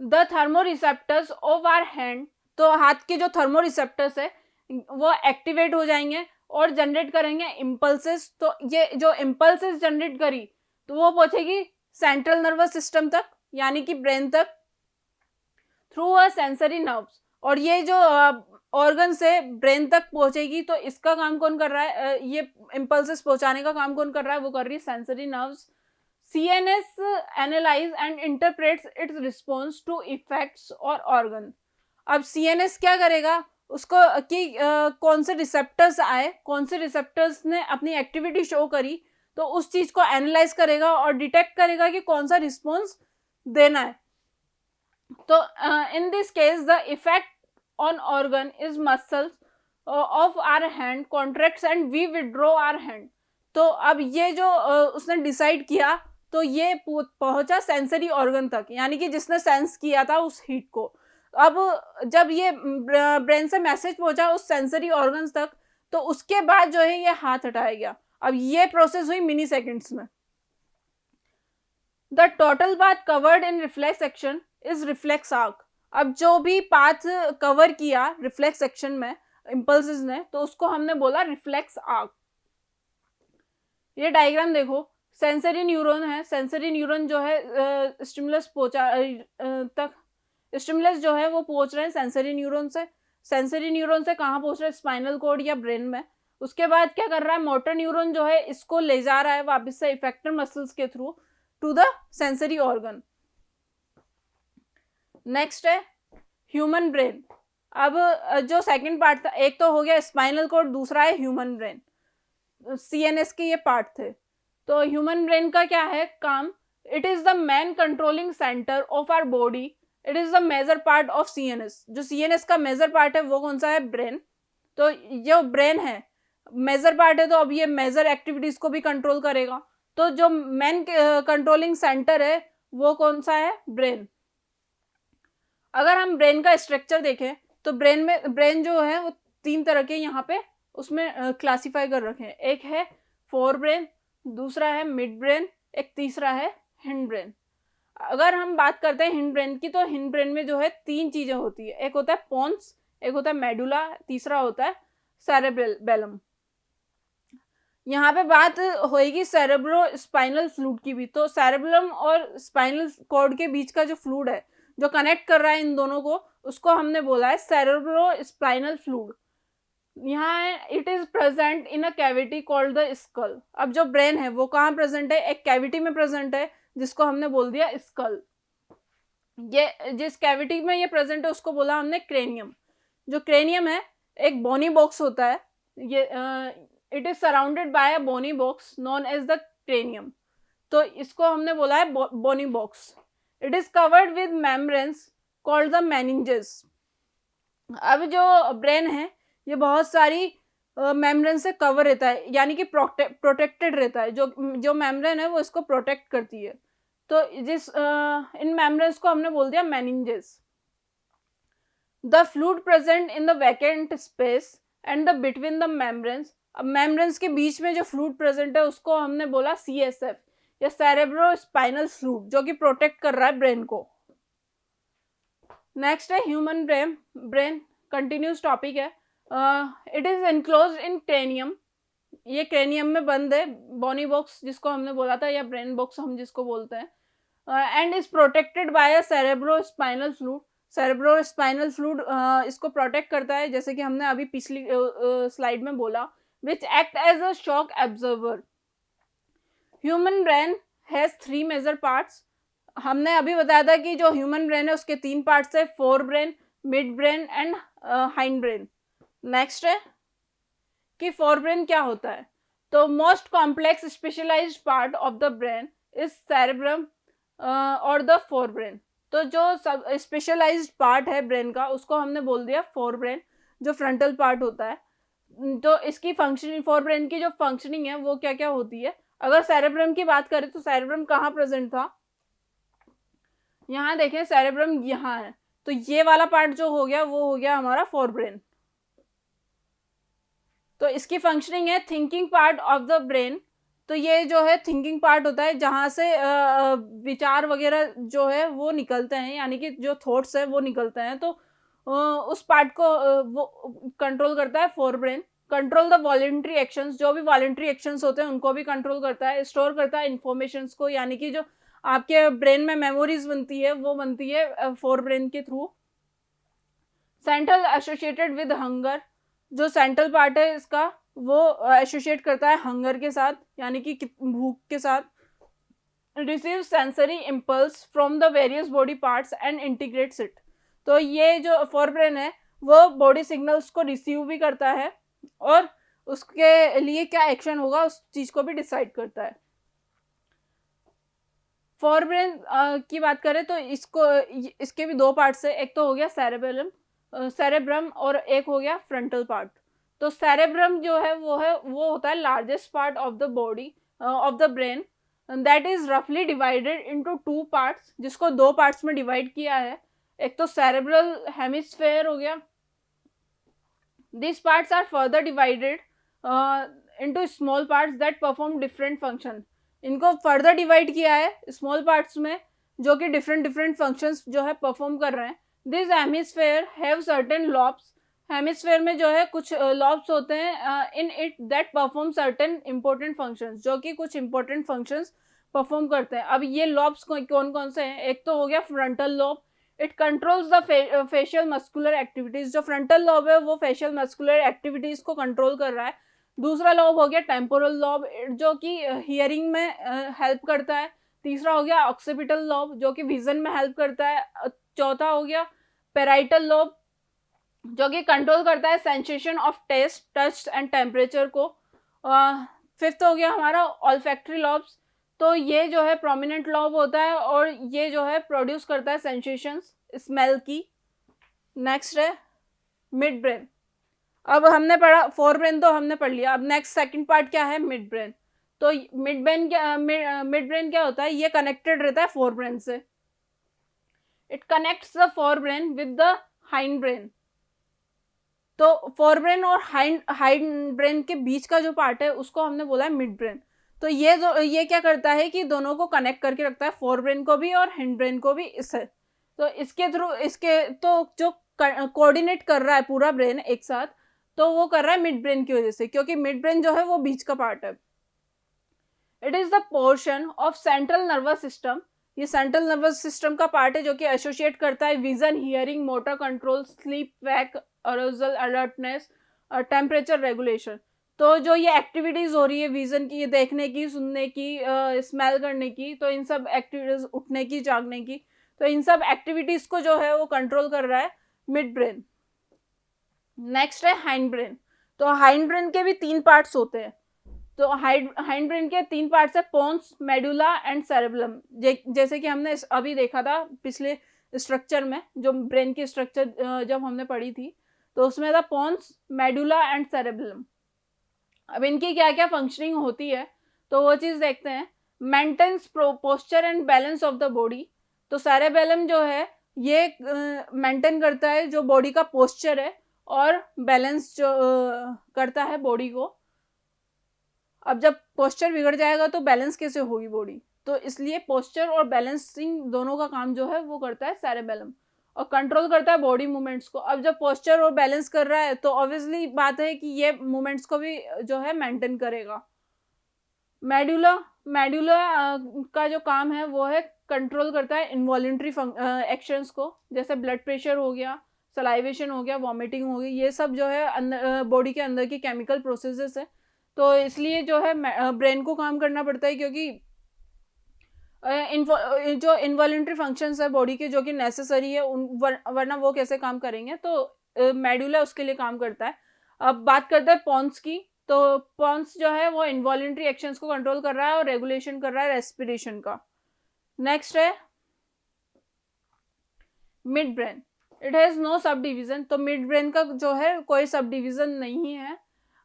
The thermoreceptors of our hand, तो हाथ के जो थर्मोरिसेप्टर्स है वो एक्टिवेट हो जाएंगे और जनरेट करेंगे इम्पल्सेस। तो ये जो इम्पल्सेस जनरेट करी तो वो पहुंचेगी सेंट्रल नर्वस सिस्टम तक, यानी कि ब्रेन तक, थ्रू अ सेंसरी नर्व्स। और ये जो ऑर्गन से ब्रेन तक पहुंचेगी तो इसका काम कौन कर रहा है? ये इम्पल्सेस पहुंचाने का काम कौन कर रहा है? वो कर रही है sensory nerves. CNS analyse and interprets its response to effects और ऑर्गन। अब CNS क्या करेगा? उसको कि कौन से रिसेप्टर्स आए, कौन से रिसेप्टर्स ने अपनी एक्टिविटी शो करी, तो उस चीज को एनालाइज करेगा और डिटेक्ट करेगा कि कौन सा रिस्पॉन्स देना है। तो in this case the effect on organ is muscles of our hand contracts and we withdraw our hand. तो अब ये जो उसने डिसाइड किया तो ये पहुंचा सेंसरी ऑर्गन तक, यानी कि जिसने सेंस किया था उस हीट को। अब जब ये ब्रेन से मैसेज पहुंचा उस सेंसरी ऑर्गन्स तक तो उसके बाद जो है ये हाथ हटाया गया। अब ये प्रोसेस हुई मिनी सेकेंड्स में। The total path covered in reflex action is reflex arc. अब जो भी पाथ कवर किया रिफ्लेक्स एक्शन में इम्पल्सेस ने तो उसको हमने बोला रिफ्लेक्स आर्क। ये डायग्राम देखो, सेंसरी न्यूरॉन है। सेंसरी न्यूरॉन जो है स्टिमुलस तक, स्टिमुलस जो है वो पहुंच रहे हैं सेंसरी न्यूरॉन से। सेंसरी न्यूरॉन से कहाँ पहुंच रहे हैं? स्पाइनल कॉर्ड या ब्रेन में। उसके बाद क्या कर रहा है? मोटर न्यूरॉन जो है इसको ले जा रहा है वापस से इफेक्टर मसल्स के through to the sensory organ. Next है ह्यूमन ब्रेन। अब जो सेकंड पार्ट था, एक तो हो गया स्पाइनल कॉर्ड, दूसरा है ह्यूमन ब्रेन। CNS के ये पार्ट थे। तो ह्यूमन ब्रेन का क्या है काम? It is the main controlling centre of our body. It is the major part of CNS। जो CNS का मेजर पार्ट है वो कौन सा है? ब्रेन। तो जो ब्रेन है मेजर पार्ट है तो अब ये मेजर एक्टिविटीज को भी कंट्रोल करेगा। तो जो मेन कंट्रोलिंग सेंटर है वो कौन सा है? ब्रेन। अगर हम ब्रेन का स्ट्रक्चर देखें तो ब्रेन जो है वो 3 तरह के यहाँ पे उसमें क्लासिफाई कर रखे हैं। एक है फोर ब्रेन, दूसरा है मिड ब्रेन, एक तीसरा है हिंड ब्रेन। अगर हम बात करते हैं हिंड ब्रेन की तो हिंड ब्रेन में जो है 3 चीजें होती है। एक होता है पोन्स, एक होता है मेडुला, तीसरा होता है सेरेबेलम। यहाँ पे बात होएगी सेरेब्रो स्पाइनल फ्लूइड की भी। तो सेरेबेलम और स्पाइनल कॉर्ड के बीच का जो फ्लूइड है जो कनेक्ट कर रहा है इन दोनों को, उसको हमने बोला है सेरेब्रो स्पाइनल फ्लूइड। यहाँ it is present in a cavity called the skull. अब जो ब्रेन है वो कहाँ प्रेजेंट है? एक कैविटी में प्रेजेंट है जिसको हमने बोल दिया स्कल। ये जिस कैविटी में ये प्रेजेंट है उसको बोला हमने क्रेनियम। जो क्रेनियम है एक बोनी बॉक्स होता है, ये it is surrounded by a bony box known as the cranium. तो इसको हमने बोला है bony box. It is covered with membranes called the meninges. अब जो ब्रेन है ये बहुत सारी मेम्ब्रेन से कवर रहता है, यानी कि प्रोटेक्टेड रहता है। जो मेम्ब्रेन है वो इसको प्रोटेक्ट करती है। तो इन मेम्ब्रेन्स को हमने बोल दिया meninges. The fluid present in the vacant space and the between the membranes. अब मेम्ब्रेन्स के बीच में जो फ्लूइड प्रेजेंट है उसको हमने बोला CSF या सेरेब्रो स्पाइनल फ्लूइड, जो कि प्रोटेक्ट कर रहा है ब्रेन को। नेक्स्ट है ह्यूमन ब्रेन कंटिन्यूस टॉपिक है। It is enclose in cranium, ये क्रेनियम में बंद है, बॉनी बॉक्स जिसको हमने बोला था, या ब्रेन बॉक्स हम जिसको बोलते हैं, and is protected by a cerebrospinal fluid. Cerebrospinal fluid इसको प्रोटेक्ट करता है, जैसे कि हमने अभी पिछली स्लाइड में बोला, which act as a shock absorber. Human brain has 3 major parts. हमने अभी बताया था कि जो ह्यूमन ब्रेन है उसके 3 पार्ट्स है, forebrain, midbrain and hindbrain. Next है कि फोर ब्रेन क्या होता है। तो most complex specialised part of the brain is cerebrum और द फोर ब्रेन। तो जो सब स्पेशलाइज्ड पार्ट है ब्रेन का उसको हमने बोल दिया फोर ब्रेन, जो फ्रंटल पार्ट होता है। तो इसकी फंक्शनिंग, फोर ब्रेन की जो फंक्शनिंग है वो क्या क्या होती है। अगर सेरेब्रम की बात करें तो सेरेब्रम कहाँ प्रेजेंट था, यहाँ देखें सेरेब्रम यहाँ है, तो ये वाला पार्ट जो हो गया वो हो गया हमारा फोर ब्रेन। तो इसकी फंक्शनिंग है thinking part of the brain. तो ये जो है थिंकिंग पार्ट होता है जहाँ से विचार वगैरह जो है वो निकलते हैं, यानी कि जो थॉट्स है वो निकलते हैं। तो उस पार्ट को वो कंट्रोल करता है fore brain. Control the voluntary actions, जो भी वॉलेंट्री एक्शंस होते हैं उनको भी कंट्रोल करता है। स्टोर करता है इन्फॉर्मेशंस को, यानी कि जो आपके ब्रेन में मेमोरीज बनती है वो बनती है फोर ब्रेन के through. Central associated with hunger, जो सेंट्रल पार्ट है इसका वो एसोसिएट करता है हंगर के साथ, यानी कि भूख के साथ। Receive sensory impulse from the various body parts and integrates it. तो ये जो फोर ब्रेन है वो बॉडी सिग्नल्स को रिसीव भी करता है और उसके लिए क्या एक्शन होगा उस चीज को भी डिसाइड करता है। फोर ब्रेन की बात करें तो इसके भी 2 पार्ट्स है, एक तो हो गया सेरेब्रम और एक हो गया फ्रंटल पार्ट। तो सेरेब्रम जो है वो होता है largest part of the body of the brain, that is रफली डिवाइडेड इनटू 2 पार्ट्स, जिसको 2 पार्ट्स में डिवाइड किया है। एक तो सेरेब्रल हेमिस्फेयर हो गया, this parts are further divided into small parts that perform different function. इनको फर्दर डिवाइड किया है स्मॉल पार्ट्स में जो कि डिफरेंट फंक्शंस जो है परफॉर्म कर रहे हैं। This hemisphere have certain lobes, hemisphere में जो है कुछ लॉब्स होते हैं in it that perform certain important functions, जो कि कुछ इंपॉर्टेंट फंक्शंस परफॉर्म करते हैं। अब ये लॉब्स कौन कौन से हैं, एक तो हो गया frontal lobe, it controls the facial muscular activities. जो फ्रंटल लॉब है वो फेशियल मस्कुलर एक्टिविटीज को कंट्रोल कर रहा है। दूसरा लॉब हो गया टेम्पोरल लॉब, जो कि हियरिंग में हेल्प करता है। तीसरा हो गया ऑक्सीपिटल लॉब, जो कि विजन में हेल्प करता है। चौथा हो गया पेराइटल लॉब, जो कि कंट्रोल करता है sensation of taste, touch and temperature को। फिफ्थ हो गया हमारा ऑल्फैक्टरी लॉब्स, तो ये जो है प्रोमिनेंट लॉब होता है और ये जो है प्रोड्यूस करता है सेंसेशंस स्मेल की। नेक्स्ट है मिड ब्रेन। अब हमने पढ़ा फोर ब्रेन तो हमने पढ़ लिया, अब नेक्स्ट सेकंड पार्ट क्या है, मिड ब्रेन। तो मिड ब्रेन क्या होता है, ये कनेक्टेड रहता है फोर ब्रेन से। It connects the fore brain with the hind brain. तो फोर ब्रेन और हाइंड ब्रेन के बीच का जो पार्ट है उसको हमने बोला है मिड ब्रेन। तो ये क्या करता है कि दोनों को कनेक्ट करके रखता है, फोर ब्रेन को भी और हाइंड ब्रेन को भी इससे। तो इसके थ्रू तो जो कोऑर्डिनेट कर रहा है पूरा ब्रेन एक साथ, तो वो कर रहा है मिड ब्रेन की वजह से, क्योंकि मिड ब्रेन जो है वो बीच का पार्ट है। It is the portion of central nervous system, ये सेंट्रल नर्वस सिस्टम का पार्ट है जो कि एसोसिएट करता है vision, hearing, motor control, sleep, wake, arousal, alertness और टेम्परेचर रेगुलेशन। तो जो ये एक्टिविटीज हो रही है विजन की, देखने की, सुनने की, स्मेल करने की, तो इन सब एक्टिविटीज, उठने की, जागने की, तो इन सब एक्टिविटीज को जो है वो कंट्रोल कर रहा है मिड ब्रेन। नेक्स्ट है हाइंड ब्रेन। तो हाइंड ब्रेन के भी 3 पार्ट्स होते हैं। तो हाइंड ब्रेन के 3 पार्ट्स है, पोन्स, मेडुला एंड सेरेबेलम। जैसे कि हमने अभी देखा था पिछले स्ट्रक्चर में, जो ब्रेन की स्ट्रक्चर जब हमने पढ़ी थी, तो उसमें था पोन्स, मेडुला एंड सेरेबेलम। अब इनकी क्या क्या फंक्शनिंग होती है तो वो चीज़ देखते हैं। Maintains posture and balance of the body. तो सेरेबेलम जो है ये मेंटेन करता है जो बॉडी का पोस्चर है और बैलेंस जो करता है बॉडी को। अब जब पोस्चर बिगड़ जाएगा तो बैलेंस कैसे होगी बॉडी, तो इसलिए पोस्चर और बैलेंसिंग दोनों का काम जो है वो करता है सेरेबेलम। और कंट्रोल करता है बॉडी मूवमेंट्स को। अब जब पोस्चर और बैलेंस कर रहा है तो ऑब्वियसली बात है कि ये मूवमेंट्स को भी जो है मेंटेन करेगा। मेडुला मेडुला का जो काम है वो है कंट्रोल करता है इनवॉलेंट्री एक्शंस को, जैसे ब्लड प्रेशर हो गया, सलाइवेशन हो गया, वॉमिटिंग हो गई, ये सब जो है बॉडी के अंदर की केमिकल प्रोसेसेस है। तो इसलिए जो है ब्रेन को काम करना पड़ता है, क्योंकि जो इनवॉलेंट्री फंक्शंस है बॉडी के जो कि नेसेसरी है वरना वो कैसे काम करेंगे, तो मेडुला उसके लिए काम करता है। अब बात करते हैं पॉन्स की। तो पॉन्स जो है वो इनवॉलेंट्री एक्शंस को कंट्रोल कर रहा है और रेगुलेशन कर रहा है रेस्पिरेशन का। नेक्स्ट है midbrain. It has no subdivision. तो मिड ब्रेन का जो है कोई सब डिवीजन नहीं है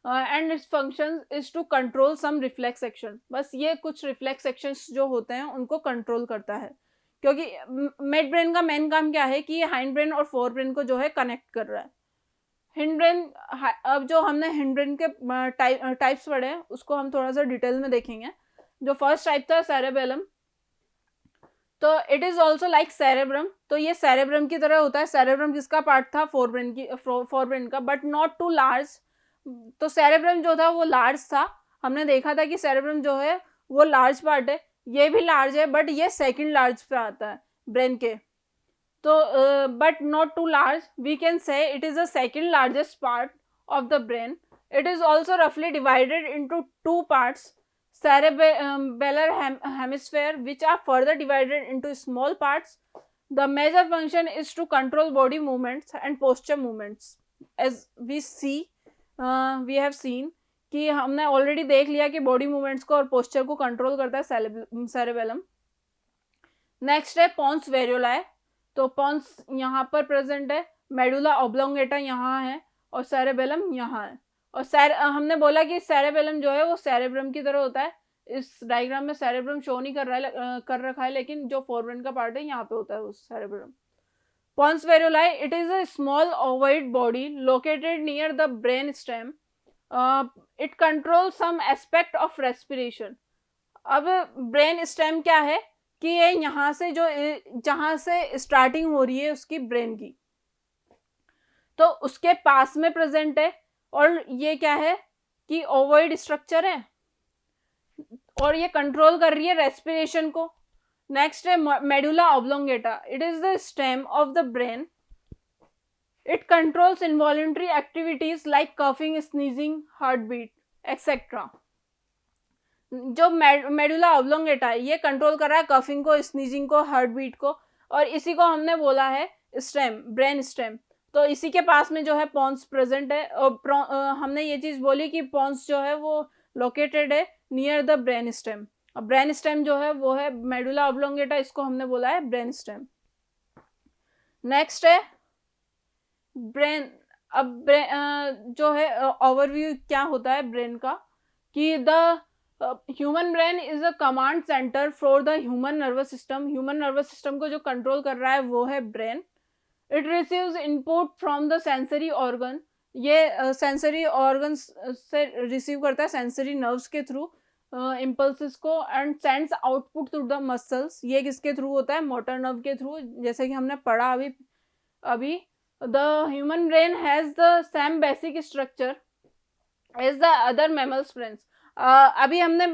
and its function is to control some reflex action. बस ये कुछ रिफ्लेक्स एक्शंस जो होते हैं उनको कंट्रोल करता है, क्योंकि मिड ब्रेन का मेन काम क्या है कि हाइंड ब्रेन और फोर ब्रेन को जो है कनेक्ट कर रहा है। हिंड ब्रेन, अब जो हमने हिंड ब्रेन के टाइप्स पढ़े हैं उसको हम थोड़ा सा डिटेल में देखेंगे। जो फर्स्ट टाइप था सेरेबेलम, तो it is also like cerebrum. तो ये सेरेब्रम की तरह होता है। सेरेब्रम किसका पार्ट था? फोर ब्रेन का, बट नॉट टू लार्ज। तो सेरेब्रम जो था वो लार्ज था। हमने देखा था कि सेरेब्रम जो है वो लार्ज पार्ट है, ये भी लार्ज है, बट ये सेकंड लार्ज पे आता है ब्रेन के। तो but not too large, we can say it is the second largest part of the brain. It is also रफली divided into two parts, cerebellar hemisphere, which are further divided into small parts. The major function is to control body movements and posture movements. As we see, we have seen कि हमने already देख लिया कि body movements को और posture को control करता है सेरेबेलम। नेक्स्ट है पॉन्स वेरियोलाई। तो पॉन्स यहाँ पर प्रेजेंट है, मेडुला ऑब्लोंगेटा यहाँ है और सेरेबेलम यहाँ है। और हमने बोला कि सेरेबेलम जो है वो सेरेब्रम की तरह होता है। इस डायग्राम में सेरेब्रम शो नहीं कर रखा है, लेकिन जो फोरब्रेन का पार्ट है यहाँ पे होता है वो cerebrum. Pons varolii, it is a small ovoid body located near the brain stem. It control some aspect of respiration. अब ब्रेन स्टेम क्या है कि ये यहाँ से जहाँ से स्टार्टिंग हो रही है उसकी ब्रेन की, तो उसके पास में प्रेजेंट है। और ये क्या है कि ओवॉइड स्ट्रक्चर है और ये कंट्रोल कर रही है रेस्पिरेशन को। नेक्स्ट है medulla oblongata. It is the stem of the brain. It controls involuntary activities like coughing, sneezing, heartbeat etcetera. जो मेडुला ऑब्लोंगेटा है ये कंट्रोल कर रहा है कफिंग को, स्नीजिंग को, हार्ट बीट को, और इसी को हमने बोला है स्टेम, ब्रेन स्टेम। तो इसी के पास में जो है पॉन्स प्रेजेंट है। और हमने ये चीज बोली कि पॉन्स जो है वो लोकेटेड है नियर द ब्रेन स्टेम। और ब्रेन स्टेम जो है वो है मेडुला ऑब्लोंगेटा, इसको हमने बोला है ब्रेन स्टेम। नेक्स्ट है ब्रेन। अब जो है ओवरव्यू क्या होता है ब्रेन का, कि the human brain is a command centre for the human nervous system. Human nervous system को जो कंट्रोल कर रहा है वो है brain. It receives input from the sensory organ. ये सेंसरी ऑर्गन्स से रिसीव करता है सेंसरी नर्व्स के थ्रू इम्पल्सेस को, and sends output through the muscles. ये किसके थ्रू होता है? मोटर नर्व के थ्रू, जैसे कि हमने पढ़ा अभी। The human brain has the same basic structure as the other mammals brains. अभी हमने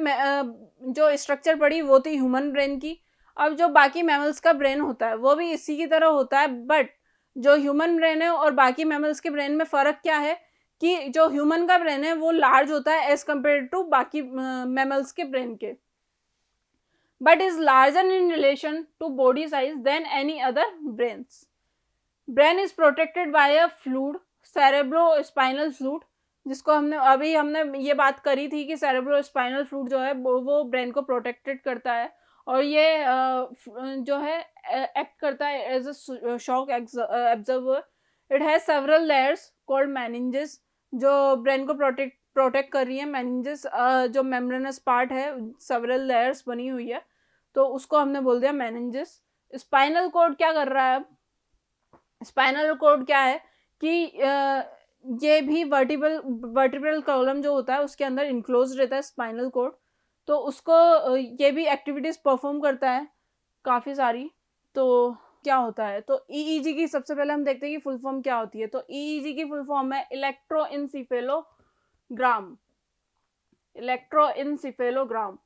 जो स्ट्रक्चर पढ़ी वो थी ह्यूमन ब्रेन की। अब जो बाकी मैमल्स का ब्रेन होता है वो भी इसी की तरह होता है, बट जो ह्यूमन ब्रेन है और बाकी मैमल्स के ब्रेन में फ़र्क क्या है कि जो ह्यूमन का ब्रेन है वो लार्ज होता है एज कम्पेयर टू बाकी मैमल्स के ब्रेन के, but is larger in relation to body size than any other brains. Brain is protected by a fluid, cerebrospinal fluid, जिसको हमने ये बात करी थी कि सेरेब्रोस्पाइनल फ्लूइड जो है वो ब्रेन को प्रोटेक्टेड करता है, और ये जो है एक्ट करता है as a shock absorber. It has several layers called meninges, जो ब्रेन को प्रोटेक्ट कर रही है। मेनिंजेस जो मेम्ब्रेनस पार्ट है, सेवरल लेयर्स बनी हुई है, तो उसको हमने बोल दिया मेनिंजेस। स्पाइनल कॉर्ड क्या कर रहा है? अब स्पाइनल कॉर्ड क्या है कि ये भी वर्टिब्रल कॉलम जो होता है उसके अंदर इनक्लोज रहता है स्पाइनल कॉर्ड, तो उसको ये भी एक्टिविटीज परफॉर्म करता है काफ़ी सारी। तो क्या होता है। तो ईईजी की सबसे पहले हम देखते हैं कि फुल फॉर्म क्या होती है। तो ईईजी की फुल फॉर्म है इलेक्ट्रोइंसिफेलोग्राम। इलेक्ट्रोइंसिफेलोग्राम।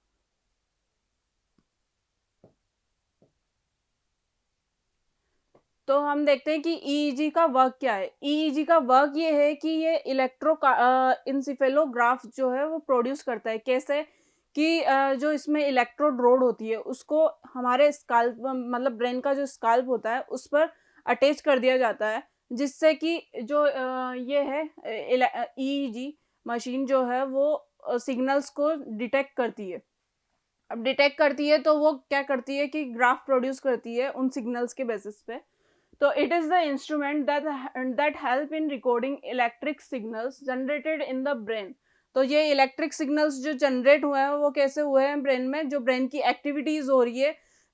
तो हम देखते हैं कि ईईजी का वर्क क्या है। ईईजी का वर्क ये है कि ये इंसिफेलोग्राफ जो है वो प्रोड्यूस करता है। कैसे कि जो इसमें इलेक्ट्रोड रोड होती है उसको हमारे स्काल्प मतलब ब्रेन का जो स्काल्प होता है उस पर अटैच कर दिया जाता है, जिससे कि जो ये है ईईजी मशीन जो है वो सिग्नल्स को डिटेक्ट करती है। अब डिटेक्ट करती है तो वो क्या करती है कि ग्राफ प्रोड्यूस करती है उन सिग्नल्स के बेसिस पे। तो it is the instrument that help in recording electric signals generated in the brain. तो ये इलेक्ट्रिक सिग्नल्स जो जनरेट हुए हैं वो कैसे हुए हैं ब्रेन में, जो ब्रेन की एक्टिविटीज हो रही है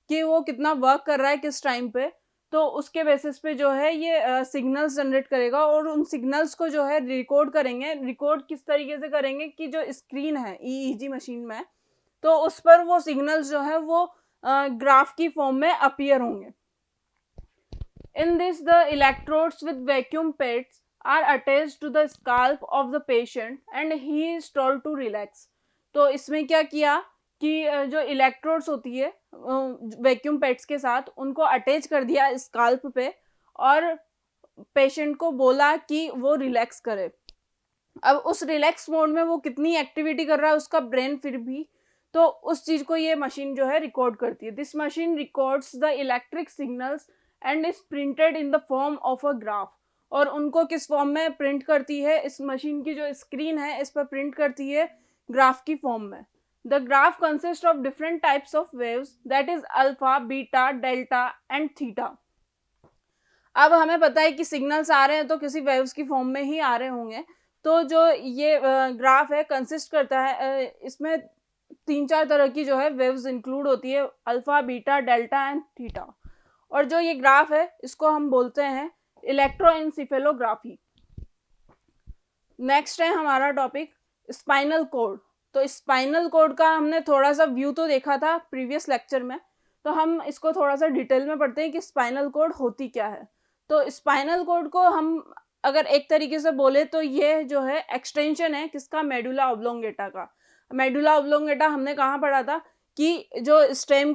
कि वो कितना वर्क कर रहा है किस टाइम पे, तो उसके बेसिस पे जो है ये सिग्नल्स जनरेट करेगा और उन सिग्नल्स को जो है रिकॉर्ड करेंगे। रिकॉर्ड किस तरीके से करेंगे कि जो स्क्रीन है ईईजी मशीन में तो उस पर वो सिग्नल्स जो है वो ग्राफ की फॉर्म में अपीयर होंगे। In this, the electrodes with vacuum pads are attached to the scalp of the patient and he is told to relax. तो इसमें क्या किया कि जो इलेक्ट्रोड्स होती है वैक्यूम पैड्स के साथ उनको अटैच कर दिया स्काल्प पे और पेशेंट को बोला कि वो रिलैक्स करे। अब उस रिलैक्स मोड में वो कितनी एक्टिविटी कर रहा है उसका ब्रेन फिर भी, तो उस चीज को ये मशीन जो है रिकॉर्ड करती है। This machine records the electric signals and is printed in the form of a graph. और उनको किस फॉर्म में प्रिंट करती है, इस मशीन की जो स्क्रीन है इस पर प्रिंट करती है ग्राफ की फॉर्म में। The graph consist of different types of waves that is alpha, beta, delta and theta. अब हमें पता है कि सिग्नल्स आ रहे हैं तो किसी वेव्स की फॉर्म में ही आ रहे होंगे। तो जो ये ग्राफ है कंसिस्ट करता है, इसमें 3-4 तरह की जो है वेव्स इंक्लूड होती है, alpha, beta, delta and theta. और जो ये ग्राफ है इसको हम बोलते हैं इलेक्ट्रोएन्सेफेलोग्राफी। नेक्स्ट है हमारा टॉपिक स्पाइनल कॉर्ड। तो स्पाइनल कॉर्ड का हमने थोड़ा सा व्यू तो देखा था प्रीवियस लेक्चर में, तो हम इसको थोड़ा सा डिटेल में पढ़ते हैं कि स्पाइनल कॉर्ड होती क्या है। तो स्पाइनल कॉर्ड को हम अगर एक तरीके से बोले तो ये जो है एक्सटेंशन है किसका, मेडुला ऑब्लोंगेटा का। मेडुला ऑब्लोंगेटा हमने कहाँ पढ़ा था कि जो स्टेम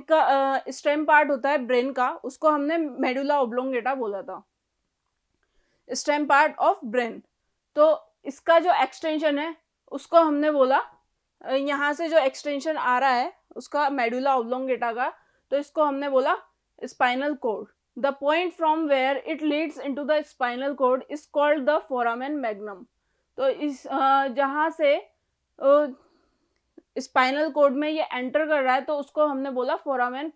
पार्ट होता है ब्रेन का उसको हमने मेडुला ऑब्लोंगेटा बोला था, स्टेम पार्ट ऑफ ब्रेन। तो इसका जो एक्सटेंशन है उसको हमने बोला, यहाँ से जो एक्सटेंशन आ रहा है उसका मेडुला ऑब्लोंगेटा का, तो इसको हमने बोला spinal cord. The point from where it leads into the spinal cord is called the foramen magnum. तो इस जहाँ से स्पाइनल कॉर्ड में ये एंटर कर रहा है तो उसको हमने बोला फोरामेन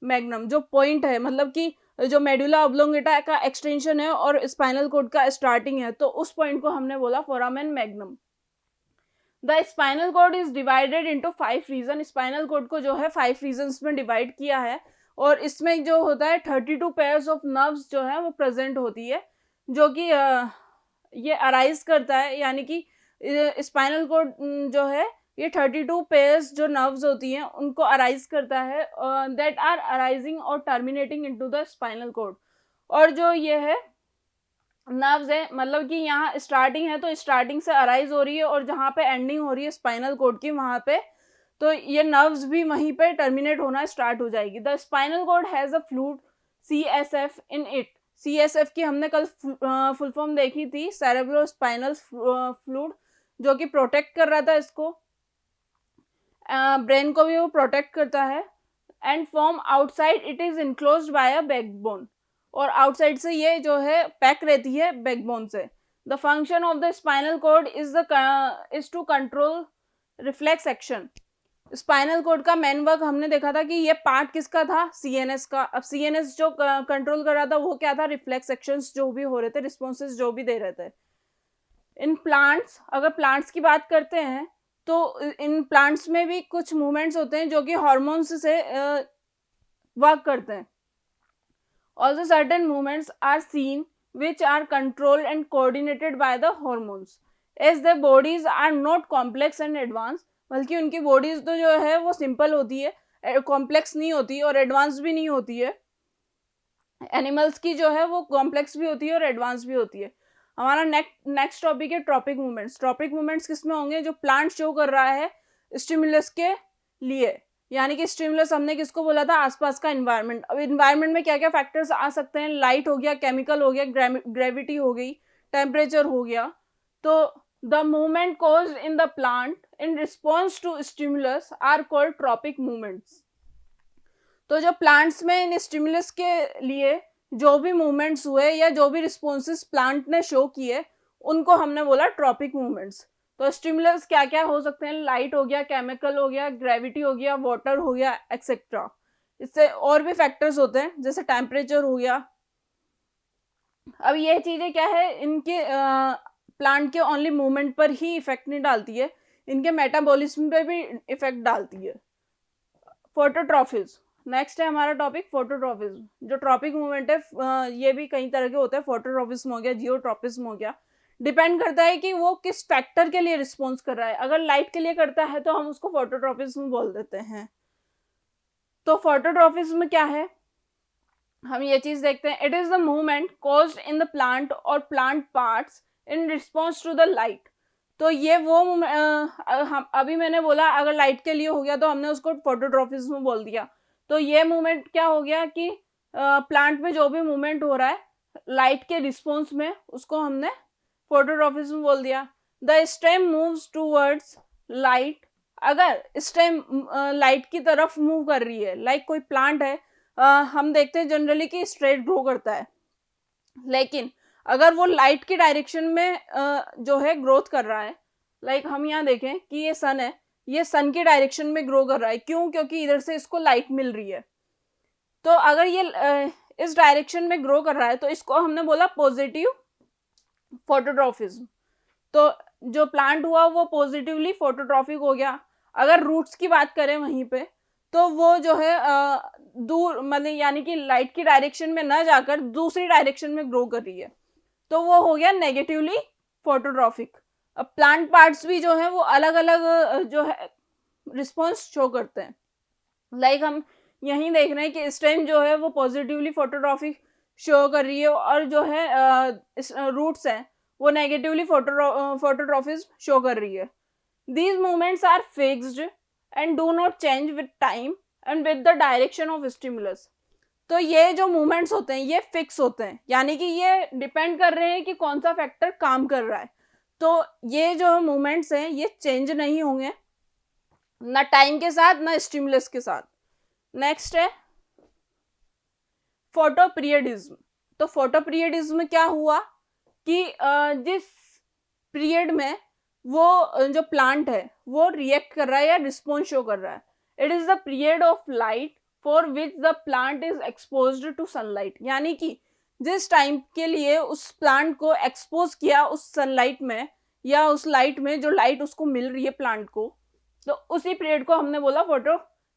मैग्नम। जो पॉइंट है मतलब कि जो मेडुला ऑब्लोंगेटा का एक्सटेंशन है और स्पाइनल कॉर्ड का स्टार्टिंग है, तो उस पॉइंट को हमने बोला foramen magnum. The spinal cord is divided into 5 region. Spinal cord को जो है 5 रीजन्स में डिवाइड किया है और इसमें जो होता है 32 पेयर्स ऑफ नर्व्स जो है वो प्रेजेंट होती है, जो कि ये अराइज करता है, यानी कि स्पाइनल कॉर्ड जो है ये 32 पेयर्स जो नर्व्स होती हैं उनको अराइज करता है, दैट आर अराइजिंग और terminating into the spinal cord. और जो ये है नर्व्स है मतलब कि यहाँ स्टार्टिंग है तो स्टार्टिंग से अराइज हो रही है और जहाँ पे एंडिंग हो रही है स्पाइनल कॉर्ड की वहाँ पे, तो ये नर्व्स भी वहीं पे टर्मिनेट होना स्टार्ट हो जाएगी। The spinal cord has a fluid CSF in it. CSF की हमने कल फुल फॉर्म देखी थी, सेरेब्रो स्पाइनल फ्लूइड, जो कि प्रोटेक्ट कर रहा था इसको, ब्रेन को भी वो प्रोटेक्ट करता है। And from outside it is enclosed by a backbone, और आउटसाइड से ये जो है पैक रहती है बैकबोन से। The function of the spinal cord is to control reflex action. Spinal cord का मेन वर्क हमने देखा था कि ये पार्ट किसका था, CNS का। अब CNS जो कंट्रोल कर रहा था वो क्या था, रिफ्लेक्स एक्शंस जो भी हो रहे थे, रिस्पॉन्सेज जो भी दे रहे थे। इन प्लांट्स, अगर प्लांट्स की बात करते हैं तो इन प्लांट्स में भी कुछ मूवमेंट्स होते हैं जो कि हॉर्मोन्स से वर्क करते हैं। Also certain movements are seen which are controlled and coordinated by the hormones as their bodies are not complex and advanced। बल्कि उनकी बॉडीज तो जो है वो सिंपल होती है, कॉम्प्लेक्स नहीं होती और एडवांस भी नहीं होती है। एनिमल्स की जो है वो कॉम्प्लेक्स भी होती है और एडवांस भी होती है। हमारा नेक्स्ट टॉपिक है ट्रॉपिक मूवमेंट्स। ट्रॉपिक मूवमेंट्स किसमें होंगे? जो प्लांट शो कर रहा है स्टिमुलस के लिए, यानी कि स्टिमुलस हमने किसको बोला था? आसपास का इन्वायरमेंट। अब इन्वायरमेंट में क्या क्या फैक्टर्स आ सकते हैं? लाइट हो गया, केमिकल हो गया, ग्रेविटी हो गई, टेम्परेचर हो गया। तो the movement caused in the plant in response to stimulus are called tropic movements. तो जो प्लांट्स में इन स्टिमुलस के लिए जो भी मूवमेंट्स हुए या जो भी रिस्पॉन्सेस प्लांट ने शो किए, उनको हमने बोला ट्रॉपिक मूवमेंट्स। तो स्टिमुलस क्या क्या हो सकते हैं? लाइट हो गया, केमिकल हो गया, ग्रेविटी हो गया, वाटर हो गया, एक्सेट्रा। इससे और भी फैक्टर्स होते हैं जैसे टेम्परेचर हो गया। अब ये चीजें क्या है, इनके प्लांट के ओनली मूवमेंट पर ही इफेक्ट नहीं डालती है, इनके मेटाबॉलिज्म पे भी इफेक्ट डालती है। फोटोट्रॉफिज्म नेक्स्ट है हमारा टॉपिक, फोटोट्रॉफिज्म। जो ट्रॉपिक मूवमेंट है ये भी कई तरह के होते हैं। फोटोट्रॉफिज्म हो गया, जियोट्रॉपिज्म हो गया। डिपेंड करता है कि वो किस फैक्टर के लिए रिस्पॉन्स कर रहा है। अगर लाइट के लिए करता है तो हम उसको फोटोट्रॉपिज्म बोल देते हैं। तो फोटोट्रॉपिज्म क्या है, हम ये चीज देखते हैं। It is the movement caused in the plant और plant parts in response to the light. तो ये वो हम अभी मैंने बोला अगर लाइट के लिए हो गया तो हमने उसको फोटोट्रॉपिज्म बोल दिया। तो ये मूवमेंट क्या हो गया कि प्लांट में जो भी मूवमेंट हो रहा है लाइट के रिस्पॉन्स में, उसको हमने फोटोट्रॉपिज्म बोल दिया। The stem moves towards light. अगर स्टेम लाइट की तरफ मूव कर रही है, लाइक कोई प्लांट है, हम देखते हैं जनरली कि स्ट्रेट ग्रो करता है, लेकिन अगर वो लाइट की डायरेक्शन में जो है ग्रोथ कर रहा है, लाइक हम यहाँ देखें कि ये सन है, ये सन की डायरेक्शन में ग्रो कर रहा है। क्यों? क्योंकि इधर से इसको लाइट मिल रही है। तो अगर ये इस डायरेक्शन में ग्रो कर रहा है तो इसको हमने बोला पॉजिटिव फोटोट्रॉपिज्म। तो जो प्लांट हुआ वो पॉजिटिवली फोटोट्रॉपिक हो गया। अगर रूट्स की बात करें वहीं पे, तो वो जो है दूर, मतलब यानी कि लाइट की डायरेक्शन में ना जाकर दूसरी डायरेक्शन में ग्रो कर रही है, तो वो हो गया नेगेटिवली फोटोट्रॉपिक। अब प्लांट पार्ट्स भी जो है वो अलग अलग जो है रिस्पॉन्स शो करते हैं। लाइक हम यहीं देख रहे हैं कि स्टेम जो है वो पॉजिटिवली फोटोट्रॉपिक शो कर रही है और जो है रूट्स हैं वो नेगेटिवली फोटोट्रॉपिज्म शो कर रही है। These movements are fixed and do not change with time and with the direction of stimulus. तो ये जो मूवमेंट्स होते हैं ये फिक्स होते हैं, यानी कि ये डिपेंड कर रहे हैं कि कौन सा फैक्टर काम कर रहा है। तो ये जो मूवमेंट्स हैं ये चेंज नहीं होंगे ना टाइम के साथ ना स्टिमुलस के साथ। नेक्स्ट है फोटोपीरियडिज्म। तो फोटोपीरियडिज्म क्या हुआ कि जिस पीरियड में वो जो प्लांट है वो रिएक्ट कर रहा है या रिस्पॉन्स शो कर रहा है, it is the period of light for which the plant is exposed to sunlight. यानी कि जिस टाइम के लिए उस प्लांट को एक्सपोज किया उस सनलाइट में या उस लाइट में, जो लाइट उसको मिल रही है प्लांट को, तो उसी पीरियड को हमने बोला फोटो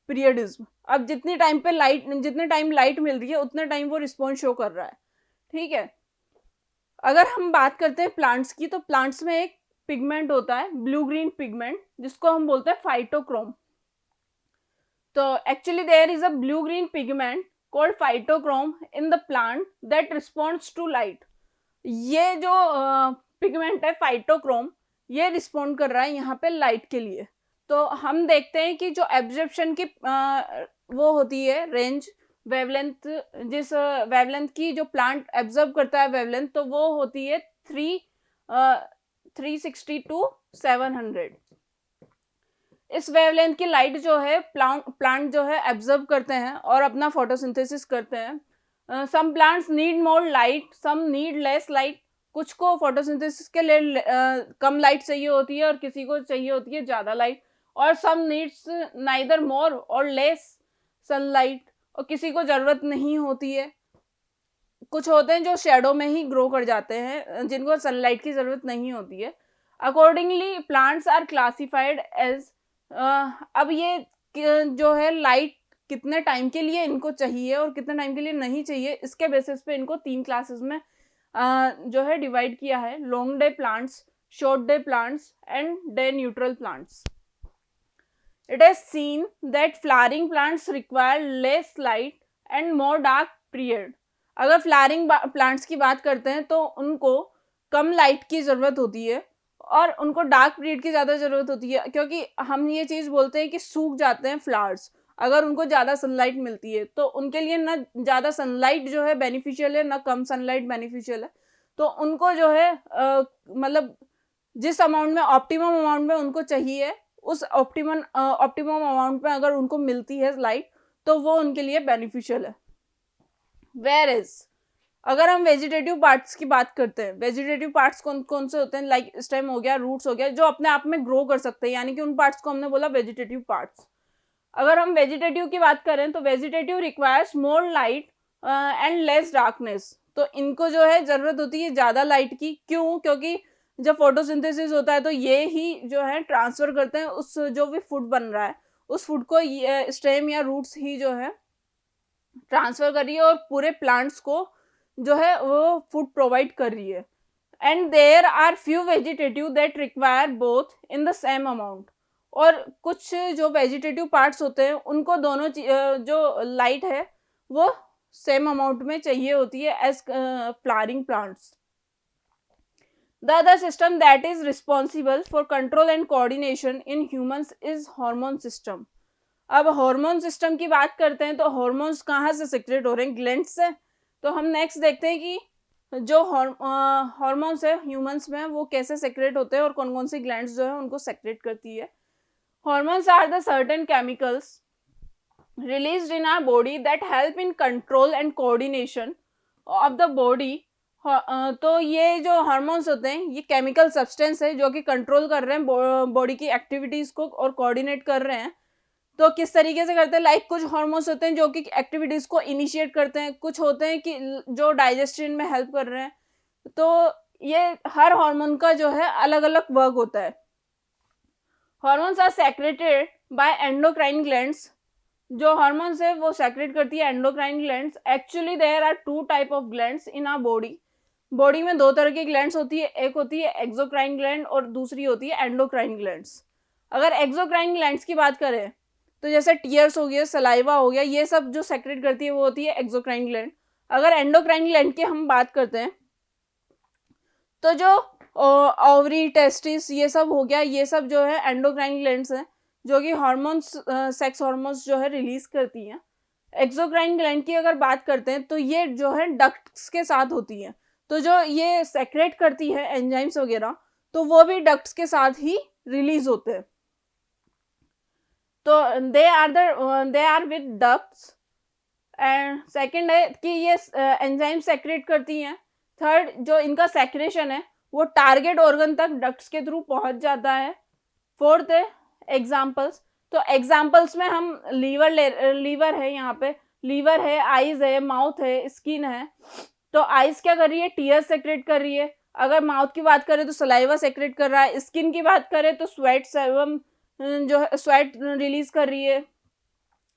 पीरियडिज्म। अब जितने टाइम लाइट मिल रही है उतने टाइम वो रिस्पॉन्स शो कर रहा है। ठीक है, अगर हम बात करते हैं प्लांट्स की, तो प्लांट्स में एक पिगमेंट होता है ब्लू ग्रीन पिगमेंट, जिसको हम बोलते हैं फाइटोक्रोम। तो actually there is a blue green pigment called phytochrome in the plant that responds to light. ये जो पिगमेंट है फाइटोक्रोम, ये रिस्पॉन्ड कर रहा है यहाँ पे लाइट के लिए। तो हम देखते हैं कि जो एब्जॉर्प्शन की वो होती है रेंज, वेवलेंथ, जिस वेवलेंथ की जो प्लांट एब्जॉर्ब करता है वेवलेंथ, तो वो होती है 360 टू 700। इस वेवलेंथ की लाइट जो है प्लांट जो है एब्जॉर्ब करते हैं और अपना फोटोसिंथेसिस करते हैं। Some plants need more light, some need less light. कुछ को फोटोसिंथेसिस के लिए कम लाइट चाहिए होती है और किसी को चाहिए होती है ज़्यादा लाइट। और सम नीड्स नाइदर मोर और लेस सनलाइट, और किसी को ज़रूरत नहीं होती है। कुछ होते हैं जो शेडो में ही ग्रो कर जाते हैं, जिनको सनलाइट की ज़रूरत नहीं होती है। Accordingly plants are classified as, अब ये जो है लाइट कितने टाइम के लिए इनको चाहिए और कितने टाइम के लिए नहीं चाहिए, इसके बेसिस पे इनको 3 क्लासेस में जो है डिवाइड किया है: long day plants, short day plants and day neutral plants. It is seen that flowering plants require less light and more dark period. अगर फ्लावरिंग प्लांट्स की बात करते हैं तो उनको कम लाइट की ज़रूरत होती है और उनको डार्क पीरियड की ज़्यादा ज़रूरत होती है, क्योंकि हम ये चीज़ बोलते हैं कि सूख जाते हैं फ्लावर्स अगर उनको ज़्यादा सनलाइट मिलती है। तो उनके लिए ना ज़्यादा सनलाइट जो है बेनिफिशियल है, ना कम सनलाइट बेनिफिशियल है। तो उनको जो है मतलब जिस अमाउंट में, ऑप्टिमम अमाउंट में उनको चाहिए, उस ऑप्टिमम अमाउंट में अगर उनको मिलती है लाइट तो वो उनके लिए बेनिफिशियल है। वेयर इज अगर हम वेजिटेटिव पार्ट्स की बात करते हैं, वेजिटेटिव पार्ट्स कौन कौन से होते हैं, लाइक स्टेम हो गया, रूट्स हो गया, जो अपने आप में ग्रो कर सकते हैं, यानी कि उन पार्ट्स को हमने बोला वेजिटेटिव पार्ट्स। अगर हम वेजिटेटिव की बात करें तो vegetative requires more light and less darkness. तो इनको जो है जरूरत होती है ज़्यादा लाइट की। क्यों? क्योंकि जब फोटोसिंथेसिस होता है तो ये ही जो है ट्रांसफर करते हैं उस जो भी फूड बन रहा है उस फूड को स्टेम या रूट्स ही जो है ट्रांसफर कर रही है और पूरे प्लांट्स को जो है वो फूड प्रोवाइड कर रही है। And there are few vegetative that require both in the same amount. और कुछ जो वेजिटेटिव पार्ट्स होते हैं उनको दोनों जो लाइट है वो सेम अमाउंट में चाहिए होती है as flowering plants. The other system that is responsible for control and coordination in humans is hormone system. अब हार्मोन सिस्टम की बात करते हैं तो हार्मोन्स कहाँ से सिक्रेट हो रहे हैं? ग्लैंड से। तो हम नेक्स्ट देखते हैं कि जो हार्मोन्स है ह्यूमंस में वो कैसे सेक्रेट होते हैं और कौन कौन सी ग्लैंड्स जो है उनको सेक्रेट करती है। Hormones are the certain chemicals released in our body that help in control and coordination of the body। तो ये जो हार्मोन्स होते हैं ये केमिकल सब्सटेंस है जो कि कंट्रोल कर रहे हैं बॉडी की एक्टिविटीज़ को और कोऑर्डिनेट कर रहे हैं। तो किस तरीके से करते हैं? लाइक कुछ हार्मोन्स होते हैं जो कि एक्टिविटीज़ को इनिशिएट करते हैं, कुछ होते हैं कि जो डाइजेशन में हेल्प कर रहे हैं। तो ये हर हार्मोन का जो है अलग अलग वर्क होता है। Hormones are secreted by endocrine glands. जो हार्मोन्स है वो सेक्रेट करती है endocrine glands. Actually there are two type of glands in our body. Body में दो तरह की ग्लैंड्स होती है, एक होती है एक्सोक्राइन ग्लैंड और दूसरी होती है एंडोक्राइन ग्लैंड्स। अगर एक्सोक्राइन ग्लैंड्स की बात करें तो जैसे टीयर्स हो गया, सलाइवा हो गया, ये सब जो सेक्रेट करती है वो होती है एक्सोक्राइन ग्लैंड। अगर एंडोक्राइन ग्लैंड की हम बात करते हैं तो जो ओवरी, टेस्टिस, ये सब हो गया, ये सब जो है एंडोक्राइन ग्लैंड्स हैं जो कि हार्मोन्स, सेक्स हार्मोन्स जो है रिलीज करती हैं। एक्सोक्राइन ग्लैंड की अगर बात करते हैं तो ये जो है डक्ट्स के साथ होती हैं। तो जो ये सेक्रेट करती है एंजाइम्स वगैरह तो वो भी डक्ट्स के साथ ही रिलीज होते हैं। तो they are with ducts. And second है कि ये एंजाइम सेक्रेट करती हैं। थर्ड, जो इनका सेक्रेशन है वो टारगेट ऑर्गन तक डक्ट्स के थ्रू पहुंच जाता है। फोर्थ है एग्जाम्पल्स। तो एग्जाम्पल्स में हम लीवर है, यहाँ पे लीवर है, आईज है, माउथ है, स्किन है। तो आईज क्या कर रही है? टीयर्स सेक्रेट कर रही है। अगर माउथ की बात करें तो सलाइवा सेक्रेट कर रहा है। स्किन की बात करें तो स्वेट सेबम जो है स्वेट रिलीज कर रही है।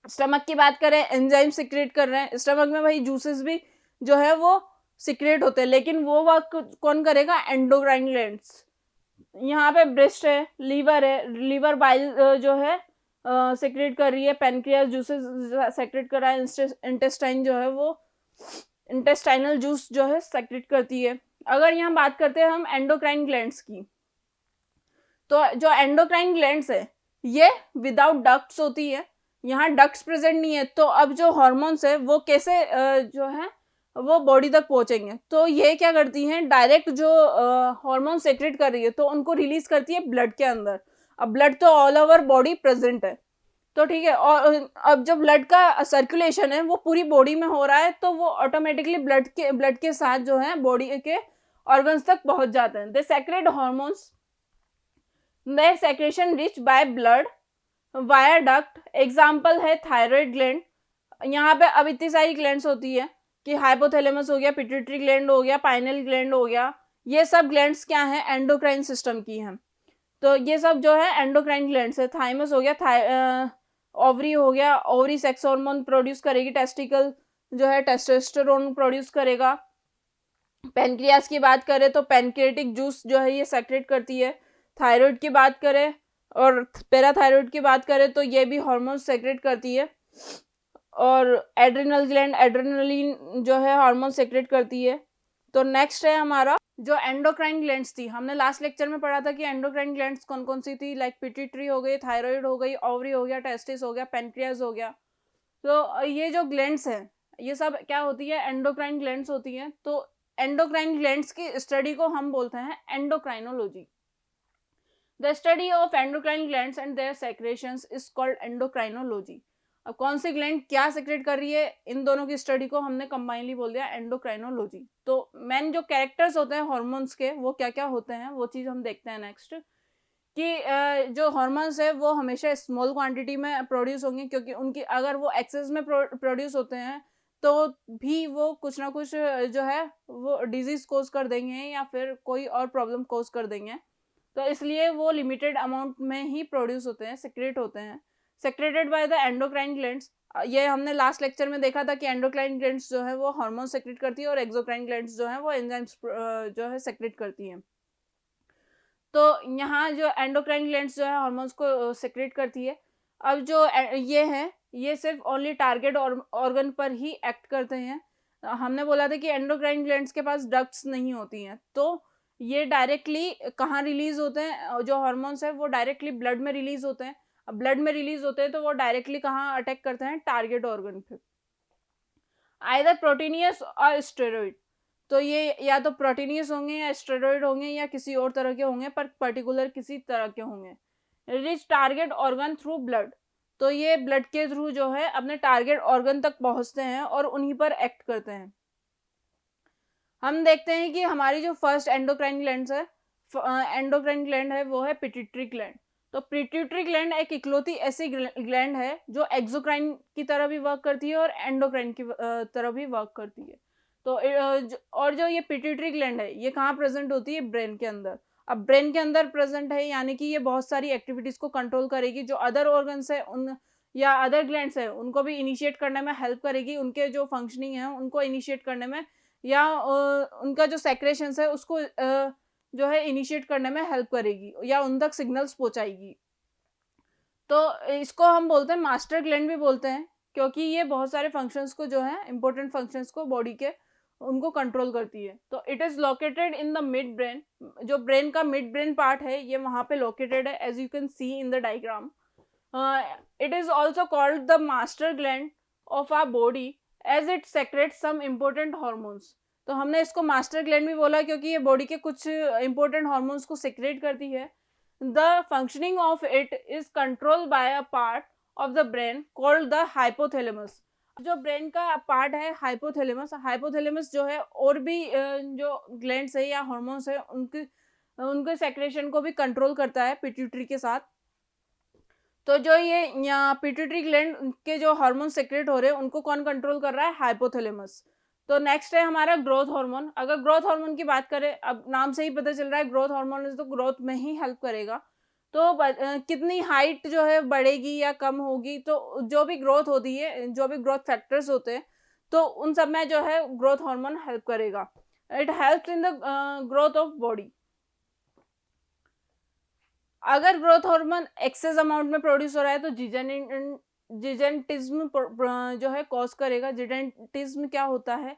स्टमक की बात करें एंजाइम सिक्रेट कर रहे हैं। स्टमक में भाई जूसेस भी जो है वो सिक्रेट होते हैं, लेकिन वो वर्क कौन करेगा? Endocrine glands. यहाँ पे ब्रेस्ट है, लीवर है, लीवर बाइल जो है सेक्रेट कर रही है। पेनक्रियास जूसेस सेक्रेट कर रहा है। इंटेस्टाइन जो है वो इंटेस्टाइनल जूस जो है सेक्रेट करती है। अगर यहाँ बात करते हैं हम एंडोक्राइन ग्लैंड्स की, तो जो एंडोक्राइन ग्लैंड्स है ये विदाउट डक्ट्स होती है, यहाँ डक्ट्स प्रेजेंट नहीं है। तो अब जो हार्मोन्स है वो कैसे जो है वो बॉडी तक पहुंचेंगे? तो ये क्या करती हैं? डायरेक्ट जो हार्मोन सेक्रेट कर रही है तो उनको रिलीज करती है ब्लड के अंदर। अब ब्लड तो ऑल ओवर बॉडी प्रेजेंट है, तो ठीक है। और अब जब ब्लड का सर्कुलेशन है वो पूरी बॉडी में हो रहा है तो वो ऑटोमेटिकली ब्लड के साथ जो है बॉडी के ऑर्गन्स तक पहुंच जाते हैं। They secrete hormones, their secretion reach by blood via duct. Example है थायराइड ग्लैंड। यहाँ पे अब इतनी सारी ग्लैंड्स होती है कि हाइपोथैलेमस हो गया, पिट्यूटरी ग्लैंड हो गया, पाइनल ग्लैंड हो गया। ये सब ग्लैंड्स क्या हैं? एंडोक्राइन सिस्टम की हैं। तो ये सब जो है एंडोक्राइन ग्लैंड्स है। थाइमस हो गया, ओवरी हो गया, ओवरी सेक्स हार्मोन प्रोड्यूस करेगी। टेस्टिकल जो है टेस्टोस्टेरोन प्रोड्यूस करेगा। पेनक्रियास की बात करें तो पेनक्रियाटिक जूस जो है ये सेक्रेट करती है। थायराइड की बात करें और पैराथायराइड की बात करें तो ये भी हार्मोन सेक्रेट करती है। और एड्रिनल ग्लैंड एड्रेनलिन जो है हार्मोन सेक्रेट करती है। तो नेक्स्ट है हमारा जो एंडोक्राइन ग्लैंड्स थी, हमने लास्ट लेक्चर में पढ़ा था कि एंडोक्राइन ग्लैंड्स कौन कौन सी थी, लाइक पिट्यूटरी हो गई, थायराइड हो गई, ओवरी हो गया, टेस्टिस हो गया, पेनक्रियाज हो गया। तो ये जो ग्लैंड्स हैं ये सब क्या होती है, एंडोक्राइन ग्लैंड्स होती हैं। तो एंडोक्राइन ग्लैंड्स की स्टडी को हम बोलते हैं endocrinology. The study of endocrine glands and their secretions is called endocrinology. अब कौन सी ग्लैंड क्या सेक्रेट कर रही है, इन दोनों की स्टडी को हमने कंबाइनली बोल दिया एंडोक्राइनोलॉजी। तो मेन जो कैरेक्टर्स होते हैं हार्मोन्स के वो क्या क्या होते हैं वो चीज़ हम देखते हैं नेक्स्ट, कि जो हार्मोन्स है वो हमेशा स्मॉल क्वांटिटी में प्रोड्यूस होंगे, क्योंकि उनकी अगर वो एक्सेस में प्रोड्यूस होते हैं तो भी वो कुछ ना कुछ जो है वो डिजीज कोज कर देंगे या फिर कोई और प्रॉब्लम कोज कर देंगे। तो इसलिए वो लिमिटेड अमाउंट में ही प्रोड्यूस होते हैं, सेक्रेट होते हैं, secreted by the endocrine glands. ये हमने लास्ट लेक्चर में देखा था कि एंडोक्राइन ग्लैंड्स जो है वो हार्मोन सेक्रेट करती है और एक्सोक्राइन ग्लैंड्स जो है वो एंजाइम्स जो है सेक्रेट करती हैं। तो यहाँ जो एंडोक्राइन ग्लैंड्स जो है हार्मोन्स को सेक्रेट करती है। अब जो ये है ये सिर्फ ओनली टारगेट ऑर्गन पर ही एक्ट करते हैं। हमने बोला था कि एंडोक्राइन ग्लैंड्स के पास डक्ट्स नहीं होती हैं, तो ये डायरेक्टली कहाँ रिलीज होते हैं, जो हार्मोन्स है वो डायरेक्टली ब्लड में रिलीज होते हैं। अब ब्लड में रिलीज होते हैं तो वो डायरेक्टली कहाँ अटैक करते हैं, टारगेट ऑर्गन पे, आइदर प्रोटीनियस और स्टेरॉइड। तो ये या तो प्रोटीनियस होंगे या स्टेरॉइड होंगे या किसी और तरह के होंगे, पर पर्टिकुलर किसी तरह के होंगे। Reach target organ through blood, तो ये ब्लड के थ्रू जो है अपने टारगेट ऑर्गन तक पहुंचते हैं और उन्हीं पर एक्ट करते हैं। हम देखते हैं कि हमारी जो फर्स्ट एंडोक्राइन ग्लैंड है वो है पिट्यूटरी ग्लैंड। तो पिट्यूटरी ग्लैंड एक इकलौती ऐसी ग्लैंड है जो एक्सोक्राइन की तरह भी वर्क करती है और एंडोक्राइन की तरह भी वर्क करती है। तो और जो ये पिट्यूटरी ग्लैंड है ये कहाँ प्रेजेंट होती है, ब्रेन के अंदर। अब ब्रेन के अंदर प्रेजेंट है यानी कि ये बहुत सारी एक्टिविटीज को कंट्रोल करेगी, जो अदर ऑर्गन्स है उन या अदर ग्लैंड्स है उनको भी इनिशिएट करने में हेल्प करेगी, उनके जो फंक्शनिंग है उनको इनिशिएट करने में या उनका जो सेक्रेशंस है उसको जो है इनिशिएट करने में हेल्प करेगी या उन तक सिग्नल्स पहुंचाएगी। तो इसको हम बोलते हैं मास्टर ग्लैंड भी बोलते हैं, क्योंकि ये बहुत सारे फंक्शंस को जो है इंपॉर्टेंट फंक्शंस को बॉडी के उनको कंट्रोल करती है। तो it is located in the mid brain, जो ब्रेन का मिड ब्रेन पार्ट है ये वहां पे लोकेटेड है, as you can see in the diagram. It is also called the master gland of our body as it secretes some important hormones. तो हमने इसको मास्टर ग्लैंड भी बोला क्योंकि ये बॉडी के कुछ इंपॉर्टेंट हॉर्मोन्स को सेक्रेट करती है। The functioning of it is control by a part of the brain called the hypothalamus. जो ब्रेन का पार्ट है हाइपोथैलेमस जो है और भी जो ग्लैंड्स है या हॉर्मोन्स है उनके सेक्रेशन को भी कंट्रोल करता है पिट्यूटरी के साथ। तो जो ये पिट्यूटरी ग्लैंड के जो हार्मोन सेक्रेट हो रहे हैं उनको कौन कंट्रोल कर रहा है, हाइपोथैलेमस। तो नेक्स्ट है हमारा ग्रोथ हार्मोन। अगर ग्रोथ हार्मोन की बात करें, अब नाम से ही पता चल रहा है ग्रोथ हार्मोन तो ग्रोथ में ही हेल्प करेगा। तो कितनी हाइट जो है बढ़ेगी या कम होगी, तो जो भी ग्रोथ होती है, जो भी ग्रोथ फैक्टर्स होते हैं, तो उन सब में जो है ग्रोथ हार्मोन हेल्प करेगा। It helps in the growth of body. अगर ग्रोथ हार्मोन एक्सेस अमाउंट में प्रोड्यूस हो रहा है तो जिजेंटिज्म जो है कॉज करेगा। जिजेंटिज्म क्या होता है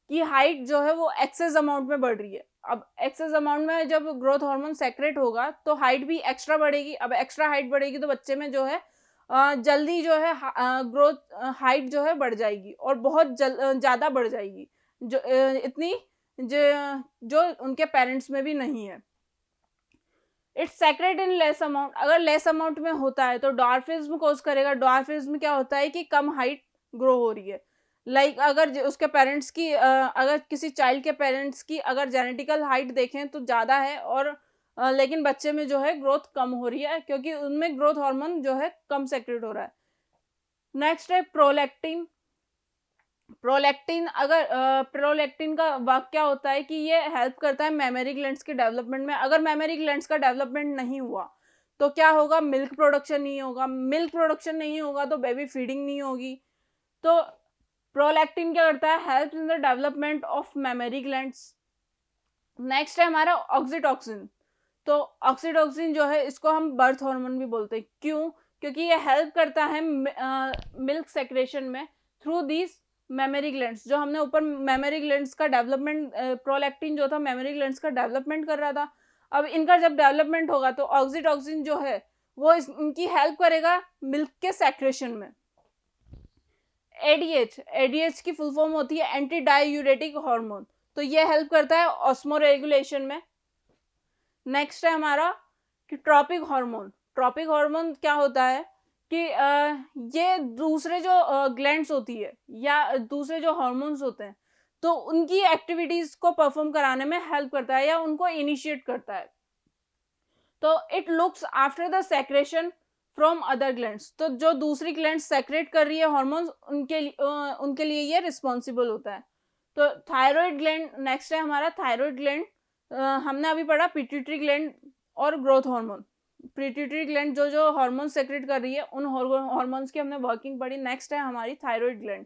कि हाइट जो है वो एक्सेस अमाउंट में बढ़ रही है। अब एक्सेस अमाउंट में जब ग्रोथ हार्मोन सेक्रेट होगा तो हाइट भी एक्स्ट्रा बढ़ेगी। अब एक्स्ट्रा हाइट बढ़ेगी तो बच्चे में जो है जल्दी जो है ग्रोथ हाइट जो है बढ़ जाएगी और बहुत ज़्यादा बढ़ जाएगी, जो इतनी जो उनके पेरेंट्स में भी नहीं है। It's secrete in less amount. अगर लेस अमाउंट में होता है तो डॉर्फिज्म कोज करेगा। डॉर्फिज्म क्या होता है कि कम हाइट ग्रो हो रही है। लाइक अगर उसके पेरेंट्स की अगर किसी चाइल्ड के पेरेंट्स की अगर जेनेटिकल हाइट देखें तो ज़्यादा है और लेकिन बच्चे में जो है ग्रोथ कम हो रही है क्योंकि उनमें ग्रोथ हार्मोन जो है कम सेक्रेट हो रहा है। नेक्स्ट है प्रोलैक्टिन। प्रोलैक्टिन का वर्क क्या होता है कि ये हेल्प करता है मेमोरी ग्लैंड्स के डेवलपमेंट में। अगर मेमोरी ग्लैंड्स का डेवलपमेंट नहीं हुआ तो क्या होगा, मिल्क प्रोडक्शन नहीं होगा। मिल्क प्रोडक्शन नहीं होगा तो बेबी फीडिंग नहीं होगी। तो प्रोलैक्टिन क्या करता है, help in the development of mammary glands. Next है हमारा ऑक्सीटोसिन। तो ऑक्सीटोसिन जो है इसको हम बर्थ हार्मोन भी बोलते हैं। क्यों? क्योंकि ये हेल्प करता है मिल्क सेक्रेशन में। Through these mammary glands. जो हमने ऊपर मेमोरी ग्लैंड्स का डेवलपमेंट, प्रोलैक्टिन जो था मेमोरी ग्लैंड्स का डेवलपमेंट कर रहा था, अब इनका जब डेवलपमेंट होगा तो ऑक्सीटोसिन जो है वो इनकी हेल्प करेगा मिल्क के सेक्रेशन में। एडीएच की फुल फॉर्म होती है एंटी डायूरेटिक हार्मोन, तो ये हेल्प करता है ऑस्मोरेगुलेशन में। नेक्स्ट है हमारा कि ट्रॉपिक हार्मोन। ट्रॉपिक हार्मोन क्या होता है कि ये दूसरे जो ग्लैंड्स होती है या दूसरे जो हार्मोन्स होते हैं तो उनकी एक्टिविटीज को परफॉर्म कराने में हेल्प करता है या उनको इनिशिएट करता है। तो it looks after the secretion from other glands, तो जो दूसरी ग्लैंड्स सेक्रेट कर रही है हार्मोन्स उनके लिए ये रिस्पॉन्सिबल होता है। तो थायराइड ग्लैंड नेक्स्ट है हमारा। थायराइड ग्लैंड हमने अभी पढ़ा पिट्यूटरी ग्लैंड और ग्रोथ हार्मोन। पिट्यूटरी ग्लैंड जो हार्मोन सेक्रेट कर रही है उन हार्मोन्स की हमने वर्किंग पढ़ी। नेक्स्ट है हमारी थायराइड ग्लैंड।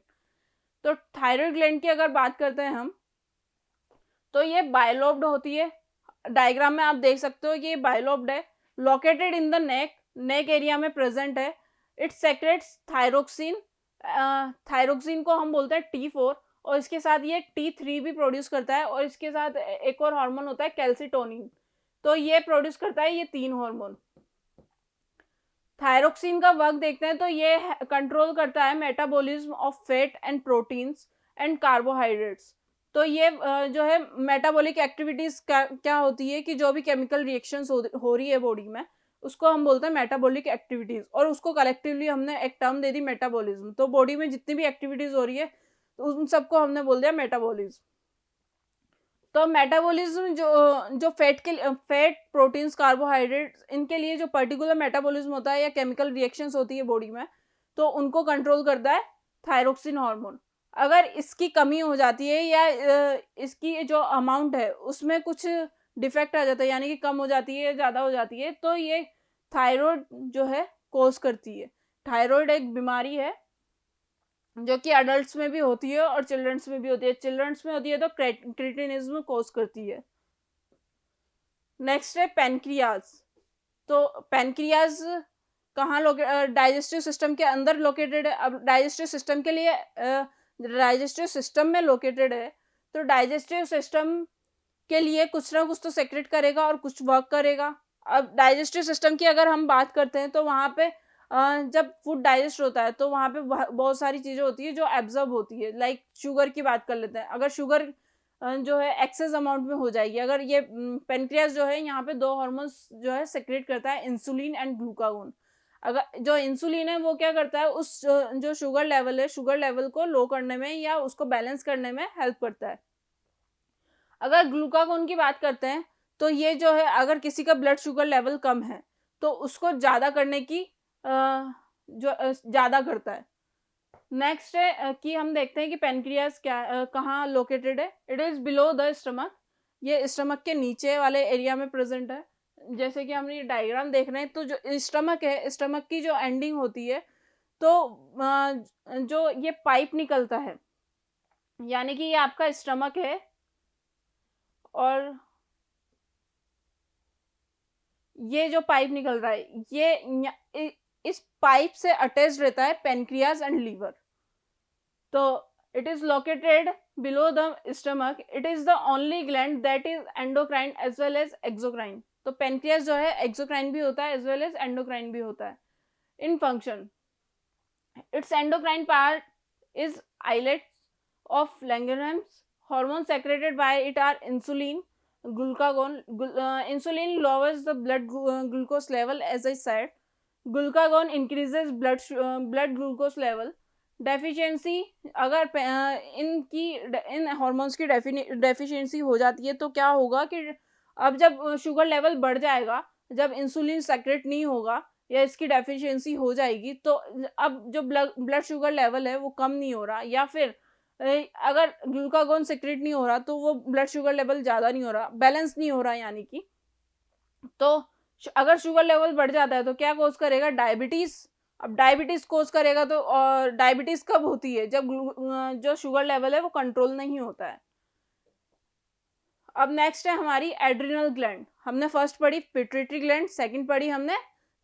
तो थायराइड ग्लैंड की अगर बात करते हैं हम तो ये बायलोब्ड होती है। डायग्राम में आप देख सकते हो कि ये बायलोब्ड है, located in the neck area में प्रेजेंट है। इट सेक्रेट्स थायरोक्सिन, थायरोक्सिन को हम बोलते हैं T4, और इसके साथ ये T3 भी प्रोड्यूस करता है, और इसके साथ एक और हार्मोन होता है कैल्सिटोनिन, तो ये प्रोड्यूस करता है ये 3 हार्मोन। थायरोक्सिन का वर्क देखते हैं तो ये कंट्रोल करता है metabolism of fat and proteins and carbohydrates. तो ये जो है मेटाबॉलिक एक्टिविटीज क्या होती है कि जो भी केमिकल रिएक्शंस हो रही है बॉडी में उसको हम बोलते हैं मेटाबॉलिक एक्टिविटीज, और उसको कलेक्टिवली हमने एक टर्म दे दी मेटाबॉलिज्म। तो बॉडी में जितनी भी एक्टिविटीज हो रही है तो उन सबको हमने बोल दिया मेटाबॉलिज्म। तो मेटाबॉलिज्म जो फैट प्रोटीन्स कार्बोहाइड्रेट्स इनके लिए जो पर्टिकुलर मेटाबॉलिज्म होता है या केमिकल रिएक्शंस होती है बॉडी में तो उनको कंट्रोल करता है थायरोक्सिन हार्मोन। अगर इसकी कमी हो जाती है या इसकी जो अमाउंट है उसमें कुछ डिफेक्ट आ जाता है यानी कि कम हो जाती है ज़्यादा हो जाती है तो ये थायराइड जो है कोज करती है। थायराइड एक बीमारी है जो कि अडल्ट्स में भी होती है और चिल्ड्रंस में भी होती है। चिल्ड्रंस में होती है तो क्रेटिनिज्म कोज करती है। नेक्स्ट है पेनक्रियाज। तो पेनक्रियाज कहाँ डाइजेस्टिव सिस्टम के अंदर लोकेटेड है। अब डाइजेस्टिव सिस्टम के लिए डाइजेस्टिव सिस्टम में लोकेटेड है, तो डाइजेस्टिव सिस्टम के लिए कुछ ना कुछ तो सेक्रेट करेगा और कुछ वर्क करेगा। अब डाइजेस्टिव सिस्टम की अगर हम बात करते हैं तो वहाँ पे जब फूड डाइजेस्ट होता है तो वहाँ पे बहुत सारी चीज़ें होती है जो एब्जॉर्ब होती है। लाइक शुगर की बात कर लेते हैं। अगर शुगर जो है एक्सेस अमाउंट में हो जाएगी, अगर ये पेनक्रियास जो है यहाँ पे 2 हार्मोन्स जो है सेक्रेट करता है, इंसुलिन एंड ग्लूकागोन। अगर जो इंसुलिन है वो क्या करता है उस जो शुगर लेवल है शुगर लेवल को लो करने में या उसको बैलेंस करने में हेल्प करता है। अगर ग्लूकागोन की बात करते हैं तो ये जो है अगर किसी का ब्लड शुगर लेवल कम है तो उसको ज़्यादा करने की जो ज़्यादा करता है। नेक्स्ट है कि हम देखते हैं कि पेनक्रियास क्या कहाँ लोकेटेड है। It is below the stomach, ये स्टमक के नीचे वाले एरिया में प्रेजेंट है। जैसे कि हम ये डायग्राम देख रहे हैं तो जो स्टमक है स्टमक की जो एंडिंग होती है तो जो ये पाइप निकलता है यानी कि ये आपका स्टमक है और ये जो पाइप निकल रहा है ये इस पाइप से अटैच रहता है पेनक्रियास एंड लीवर। तो it is located below the stomach. It is the only gland that is endocrine as well as exocrine. तो पेनक्रियास जो है एक्सोक्राइन भी होता है एज वेल एज एंडोक्राइन भी होता है। In function its endocrine part is islets of Langerhans. Hormone secreted by it are insulin, glucagon. Insulin lowers the blood glucose level as I said. Glucagon increases blood glucose level. Deficiency अगर इन hormones की deficiency हो जाती है तो क्या होगा कि अब जब शुगर लेवल बढ़ जाएगा, जब इंसुलिन सेक्रेट नहीं होगा या इसकी डेफिशिएंसी हो जाएगी तो अब जो ब्लड शुगर लेवल है वो कम नहीं हो रहा, या फिर अगर ग्लूकागोन सेक्रेट नहीं हो रहा तो वो ब्लड शुगर लेवल ज़्यादा नहीं हो रहा, बैलेंस नहीं हो रहा यानी कि। तो अगर शुगर लेवल बढ़ जाता है तो क्या कोज करेगा डायबिटीज़। अब डायबिटीज़ कोज करेगा तो और डायबिटीज़ कब होती है जब जो शुगर लेवल है वो कंट्रोल नहीं होता है। अब नेक्स्ट है हमारी एड्रिनल ग्लैंड। हमने फर्स्ट पढ़ी पिट्यूटरी ग्लैंड, सेकंड पढ़ी हमने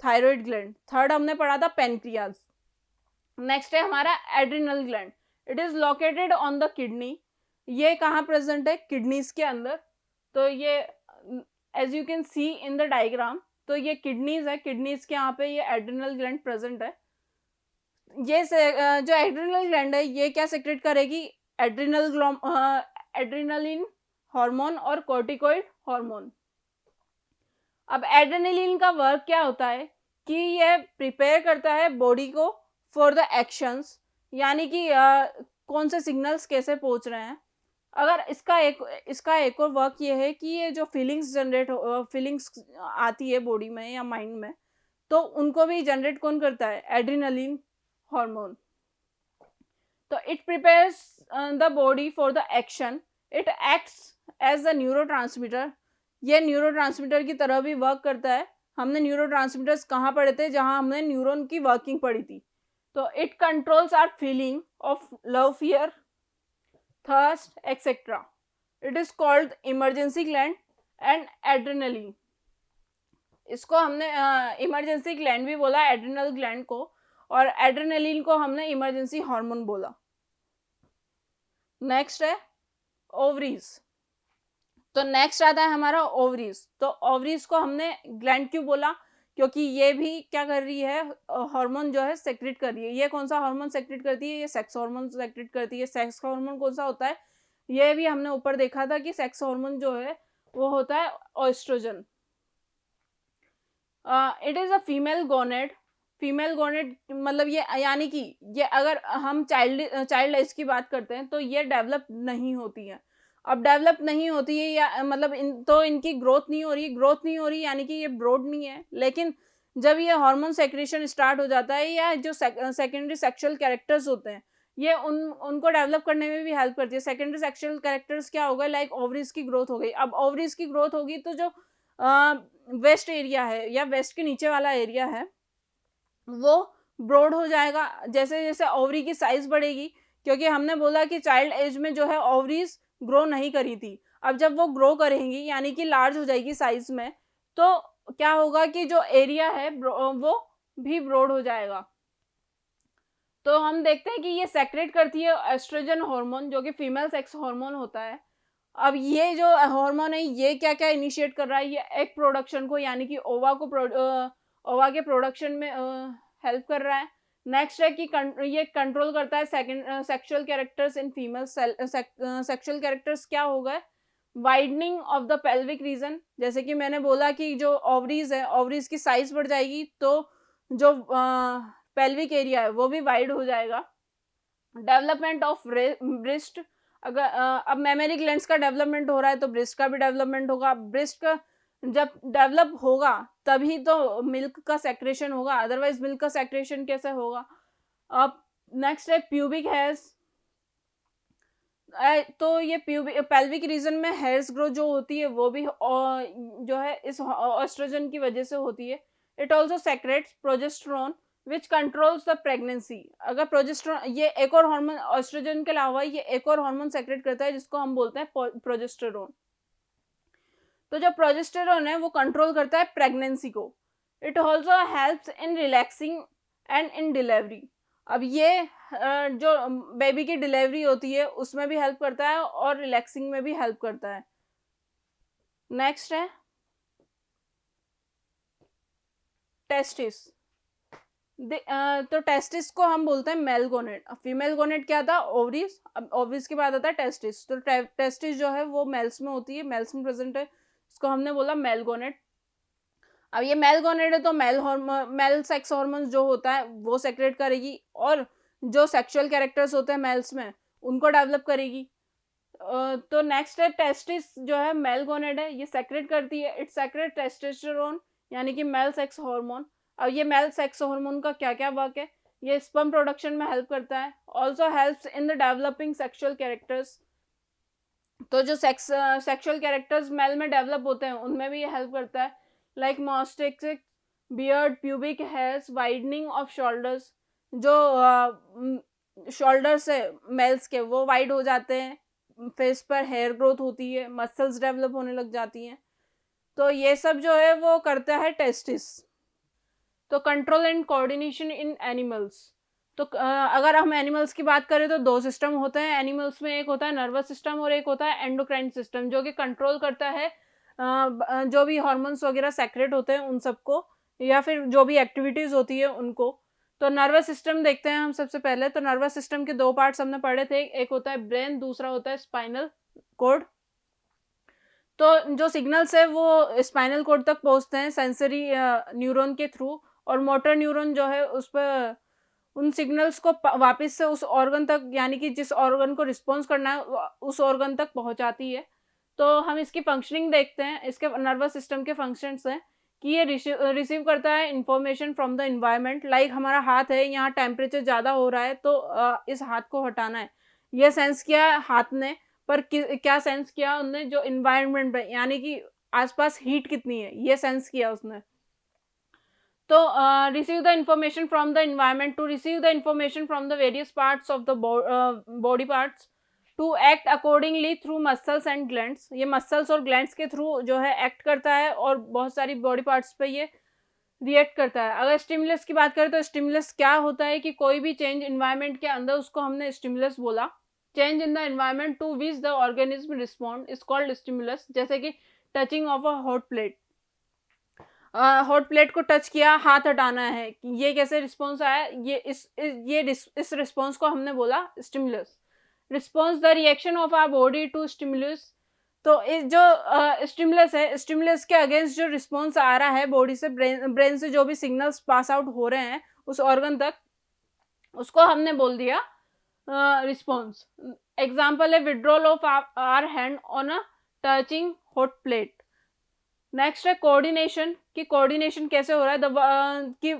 थायराइड ग्लैंड, थर्ड हमने पढ़ा था पेनक्रियाज। नेक्स्ट है हमारा adrenal gland. It is located on the kidney. ये कहाँ प्रेजेंट है? किडनीज के अंदर। तो ये as you can see in the diagram, तो ये किडनीज है, किडनीज के यहाँ पे ये एड्रिनल ग्लैंड प्रेजेंट है। ये जो एड्रिनल ग्लैंड है ये क्या सेक्रेट करेगी? एड्रिनलिन हार्मोन और कॉर्टिकोइड हार्मोन। अब एड्रेनलिन का वर्क क्या होता है कि ये प्रिपेयर करता है बॉडी को फॉर द एक्शंस, यानी कि कौन से सिग्नल्स कैसे पहुंच रहे हैं। अगर इसका एक और वर्क ये है कि ये जो फीलिंग्स आती है बॉडी में या माइंड में, तो उनको भी जनरेट कौन करता है? Adrenaline hormone. तो it prepares the body for the action, it acts as a neurotransmitter. ये न्यूरोट्रांसमीटर की तरह भी वर्क करता है। हमने न्यूरोट्रांसमीटर्स कहाँ पढ़े थे? जहाँ हमने न्यूरॉन की वर्किंग पढ़ी थी। तो it controls our feeling of love, fear, thirst etcetera. It is called emergency gland and adrenaline. इसको हमने इमरजेंसी ग्लैंड भी बोला एड्रेनल ग्लैंड को, और एड्रेनलिन को हमने इमरजेंसी हार्मोन बोला। नेक्स्ट है ओवरीज। तो नेक्स्ट आता है हमारा ओवरीज। तो ओवरीज को हमने ग्लैंड क्यों बोला? क्योंकि ये भी क्या कर रही है? हार्मोन जो है सेक्रेट कर रही है। ये कौन सा हार्मोन सेक्रेट करती है? ये सेक्स हार्मोन सेक्रेट करती है। सेक्स हार्मोन कौन सा होता है? ये भी हमने ऊपर देखा था कि सेक्स हार्मोन जो है वो होता है oestrogen. It is a female gonad. Female gonad मतलब ये, यानी कि ये अगर हम चाइल्ड एज की बात करते हैं तो ये डेवलप नहीं होती है। अब डेवलप नहीं होती है या मतलब इनकी ग्रोथ नहीं हो रही यानी कि ये ब्रॉड नहीं है। लेकिन जब ये हार्मोन सेक्रेशन स्टार्ट हो जाता है, या जो सेकेंडरी सेक्सुअल कैरेक्टर्स होते हैं ये उनको डेवलप करने में भी हेल्प करती है। सेकेंडरी सेक्सुअल कैरेक्टर्स क्या होगा? लाइक ओवरीज की ग्रोथ हो गई। अब ओवरीज की ग्रोथ होगी तो जो वेस्ट एरिया है या वेस्ट के नीचे वाला एरिया है वो ब्रॉड हो जाएगा जैसे जैसे ओवरी की साइज बढ़ेगी। क्योंकि हमने बोला कि चाइल्ड एज में जो है ओवरीज ग्रो नहीं करी थी। अब जब वो ग्रो करेंगी यानी कि लार्ज हो जाएगी साइज में, तो क्या होगा कि जो एरिया है वो भी ब्रॉड हो जाएगा। तो हम देखते हैं कि ये सेक्रेट करती है एस्ट्रोजन हार्मोन, जो कि फीमेल सेक्स हार्मोन होता है। अब ये जो हार्मोन है ये क्या क्या इनिशिएट कर रहा है? ये एग प्रोडक्शन को, यानी कि ओवा के प्रोडक्शन में हेल्प कर रहा है। नेक्स्ट है कि ये कंट्रोल करता है sexual characters in female. Sexual characters क्या होगा? Widening of the pelvic region. जैसे कि मैंने बोला कि जो ओवरीज है, ओवरीज की साइज बढ़ जाएगी तो जो पेल्विक एरिया है वो भी वाइड हो जाएगा। Development of breast. अगर अब मेमरी ग्लैंड्स का डेवलपमेंट हो रहा है तो ब्रेस्ट का भी डेवलपमेंट होगा। ब्रेस्ट का जब डेवलप होगा तभी तो मिल्क का सेक्रेशन होगा, अदरवाइज मिल्क का सेक्रेशन कैसे होगा? अब नेक्स्ट है प्यूबिक हेयर्स। तो ये पेल्विक रीजन में हेयर्स ग्रोथ जो होती है वो भी जो है इस एस्ट्रोजन की वजह से होती है। It also secrets progesterone which controls the pregnancy. अगर प्रोजेस्टेरोन, ये एक और हार्मोन एस्ट्रोजन के अलावा ये एक और हार्मोन सेक्रेट करता है जिसको हम बोलते हैं प्रोजेस्टेरोन। तो जो प्रोजेस्टेरोन है वो कंट्रोल करता है प्रेगनेंसी को। It also helps in relaxing and in delivery. अब ये जो बेबी की डिलीवरी होती है उसमें भी हेल्प करता है और रिलैक्सिंग में भी हेल्प करता है। नेक्स्ट है टेस्टिस। तो टेस्टिस को हम बोलते हैं मेल गोनेड। फीमेल गोनेड क्या था? ओवरीज। अब ओवरीज के बाद आता है टेस्टिस। तो टेस्टिस जो है वो मेल्स में होती है, मेल्स में प्रेजेंट है, इसको हमने बोला मेल गोनेड। अब ये मेल गोनेड है तो मेल सेक्स हार्मोन जो होता है वो सेक्रेट करेगी, और जो सेक्सुअल कैरेक्टर्स होते हैं मेल्स में उनको डेवलप करेगी। तो नेक्स्ट है टेस्टिस जो है मेल गोनेड है, ये सेक्रेट करती है, इट सेक्रेट टेस्टोस्टेरोन यानी कि मेल सेक्स हार्मोन। अब ये मेल सेक्स हार्मोन का क्या क्या वर्क है? ये स्पर्म प्रोडक्शन में हेल्प करता है, also helps in the developing sexual characters. तो जो सेक्सुअल कैरेक्टर्स मेल में डेवलप होते हैं उनमें भी ये हेल्प करता है, like moustache, beard, pubic hairs, widening of shoulders. जो शोल्डर्स है मेल्स के वो वाइड हो जाते हैं, फेस पर हेयर ग्रोथ होती है, मसल्स डेवलप होने लग जाती हैं। तो ये सब जो है वो करता है टेस्टिस। तो control and coordination in animals. तो अगर हम एनिमल्स की बात करें तो दो सिस्टम होते हैं एनिमल्स में, एक होता है नर्वस सिस्टम और एक होता है एंडोक्राइन सिस्टम, जो कि कंट्रोल करता है जो भी हार्मोन्स वगैरह सेक्रेट होते हैं उन सबको, या फिर जो भी एक्टिविटीज होती है उनको। तो नर्वस सिस्टम देखते हैं हम सबसे पहले। तो नर्वस सिस्टम के दो पार्ट्स हमने पढ़े थे, एक होता है ब्रेन, दूसरा होता है स्पाइनल कोड। तो जो सिग्नल्स है वो स्पाइनल कोड तक पहुंचते हैं सेंसरी न्यूरॉन के थ्रू, और मोटर न्यूरॉन जो है उस पर उन सिग्नल्स को वापस से उस ऑर्गन तक, यानी कि जिस ऑर्गन को रिस्पॉन्स करना है उस ऑर्गन तक पहुंचाती है। तो हम इसकी फंक्शनिंग देखते हैं, इसके नर्वस सिस्टम के फंक्शंस हैं कि ये रिसीव करता है information from the environment. Like हमारा हाथ है, यहाँ टेम्परेचर ज़्यादा हो रहा है तो इस हाथ को हटाना है, ये सेंस किया है हाथ ने। पर क्या सेंस किया उनने, जो इन्वायरमेंट में, यानी कि आसपास हीट कितनी है ये सेंस किया उसने। तो receive the information from the environment, to receive the information from the various parts of the body parts, to act accordingly through muscles and glands. ये मसल्स और ग्लैंड्स के थ्रू जो है एक्ट करता है और बहुत सारी बॉडी पार्ट्स पे ये रिएक्ट करता है। अगर स्टिमुलस की बात करें तो स्टिमुलस क्या होता है कि कोई भी चेंज इन्वायरमेंट के अंदर, उसको हमने स्टिमुलस बोला। Change in the environment to which the organism respond is called stimulus. जैसे कि touching of a hot plate, hot plate को टच किया, हाथ हटाना है, ये कैसे रिस्पॉन्स आया, ये इस रिस्पॉन्स को हमने बोला stimulus. Response the reaction of our body to stimulus. तो इस जो स्टिमुलस है, स्टिमुलस के अगेंस्ट जो रिस्पॉन्स आ रहा है बॉडी से, ब्रेन से जो भी सिग्नल्स पास आउट हो रहे हैं उस ऑर्गन तक, उसको हमने बोल दिया रिस्पॉन्स। एग्जाम्पल है withdrawal of our hand on a touching hot plate. Next है कोऑर्डिनेशन, कि कोऑर्डिनेशन कैसे हो रहा है, कि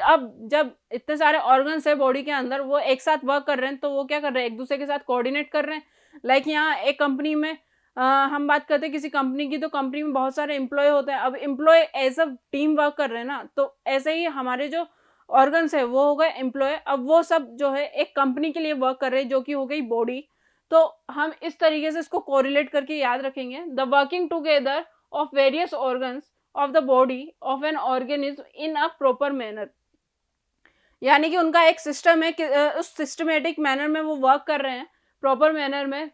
अब जब इतने सारे ऑर्गन्स है बॉडी के अंदर, वो एक साथ वर्क कर रहे हैं, तो वो क्या कर रहे हैं, एक दूसरे के साथ कोऑर्डिनेट कर रहे हैं। लाइक यहाँ एक कंपनी में हम बात करते हैं किसी कंपनी की, तो कंपनी में बहुत सारे एम्प्लॉय होते हैं। अब employ as a team work कर रहे हैं ना, तो ऐसे ही हमारे जो ऑर्गन्स है वो हो गए एम्प्लॉय। अब वो सब जो है एक कंपनी के लिए वर्क कर रहे हैं, जो कि हो गई बॉडी। तो हम इस तरीके से इसको कोरिलेट करके याद रखेंगे, the working together of various organs of the body of an organism in a proper manner। यानी कि उनका एक सिस्टम है कि उस सिस्टमेटिक मैनर में वो वर्क कर रहे हैं, प्रॉपर मैनर में,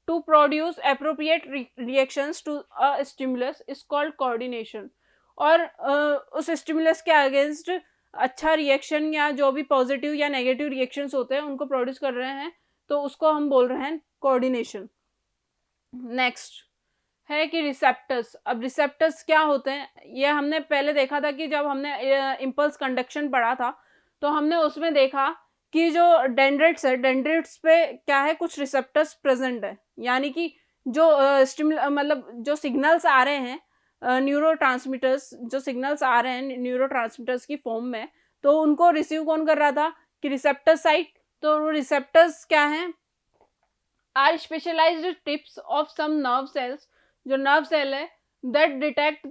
to produce appropriate reactions to a stimulus is called coordination. और उस स्टिमुलस के अगेंस्ट अच्छा रिएक्शन या जो भी पॉजिटिव या नेगेटिव रिएक्शंस होते हैं उनको प्रोड्यूस कर रहे हैं, तो उसको हम बोल रहे हैं कोऑर्डिनेशन। नेक्स्ट है कि रिसेप्टर्स। अब रिसेप्टर्स क्या होते हैं, ये हमने पहले देखा था कि जब हमने इम्पल्स कंडक्शन पढ़ा था, तो हमने उसमें देखा कि जो डेंड्रिट्स है, डेंड्रिट्स पे क्या है, कुछ रिसेप्टर्स प्रेजेंट है। यानी कि जो मतलब जो सिग्नल्स आ रहे हैं न्यूरोट्रांसमीटर्स, जो सिग्नल्स आ रहे हैं न्यूरोट्रांसमीटर्स की फॉर्म में, तो उनको रिसीव कौन कर रहा था, कि रिसेप्टर साइट। तो रिसेप्टर्स क्या हैं, are specialised tips of some nerve cells, जो नर्व सेल है, that detect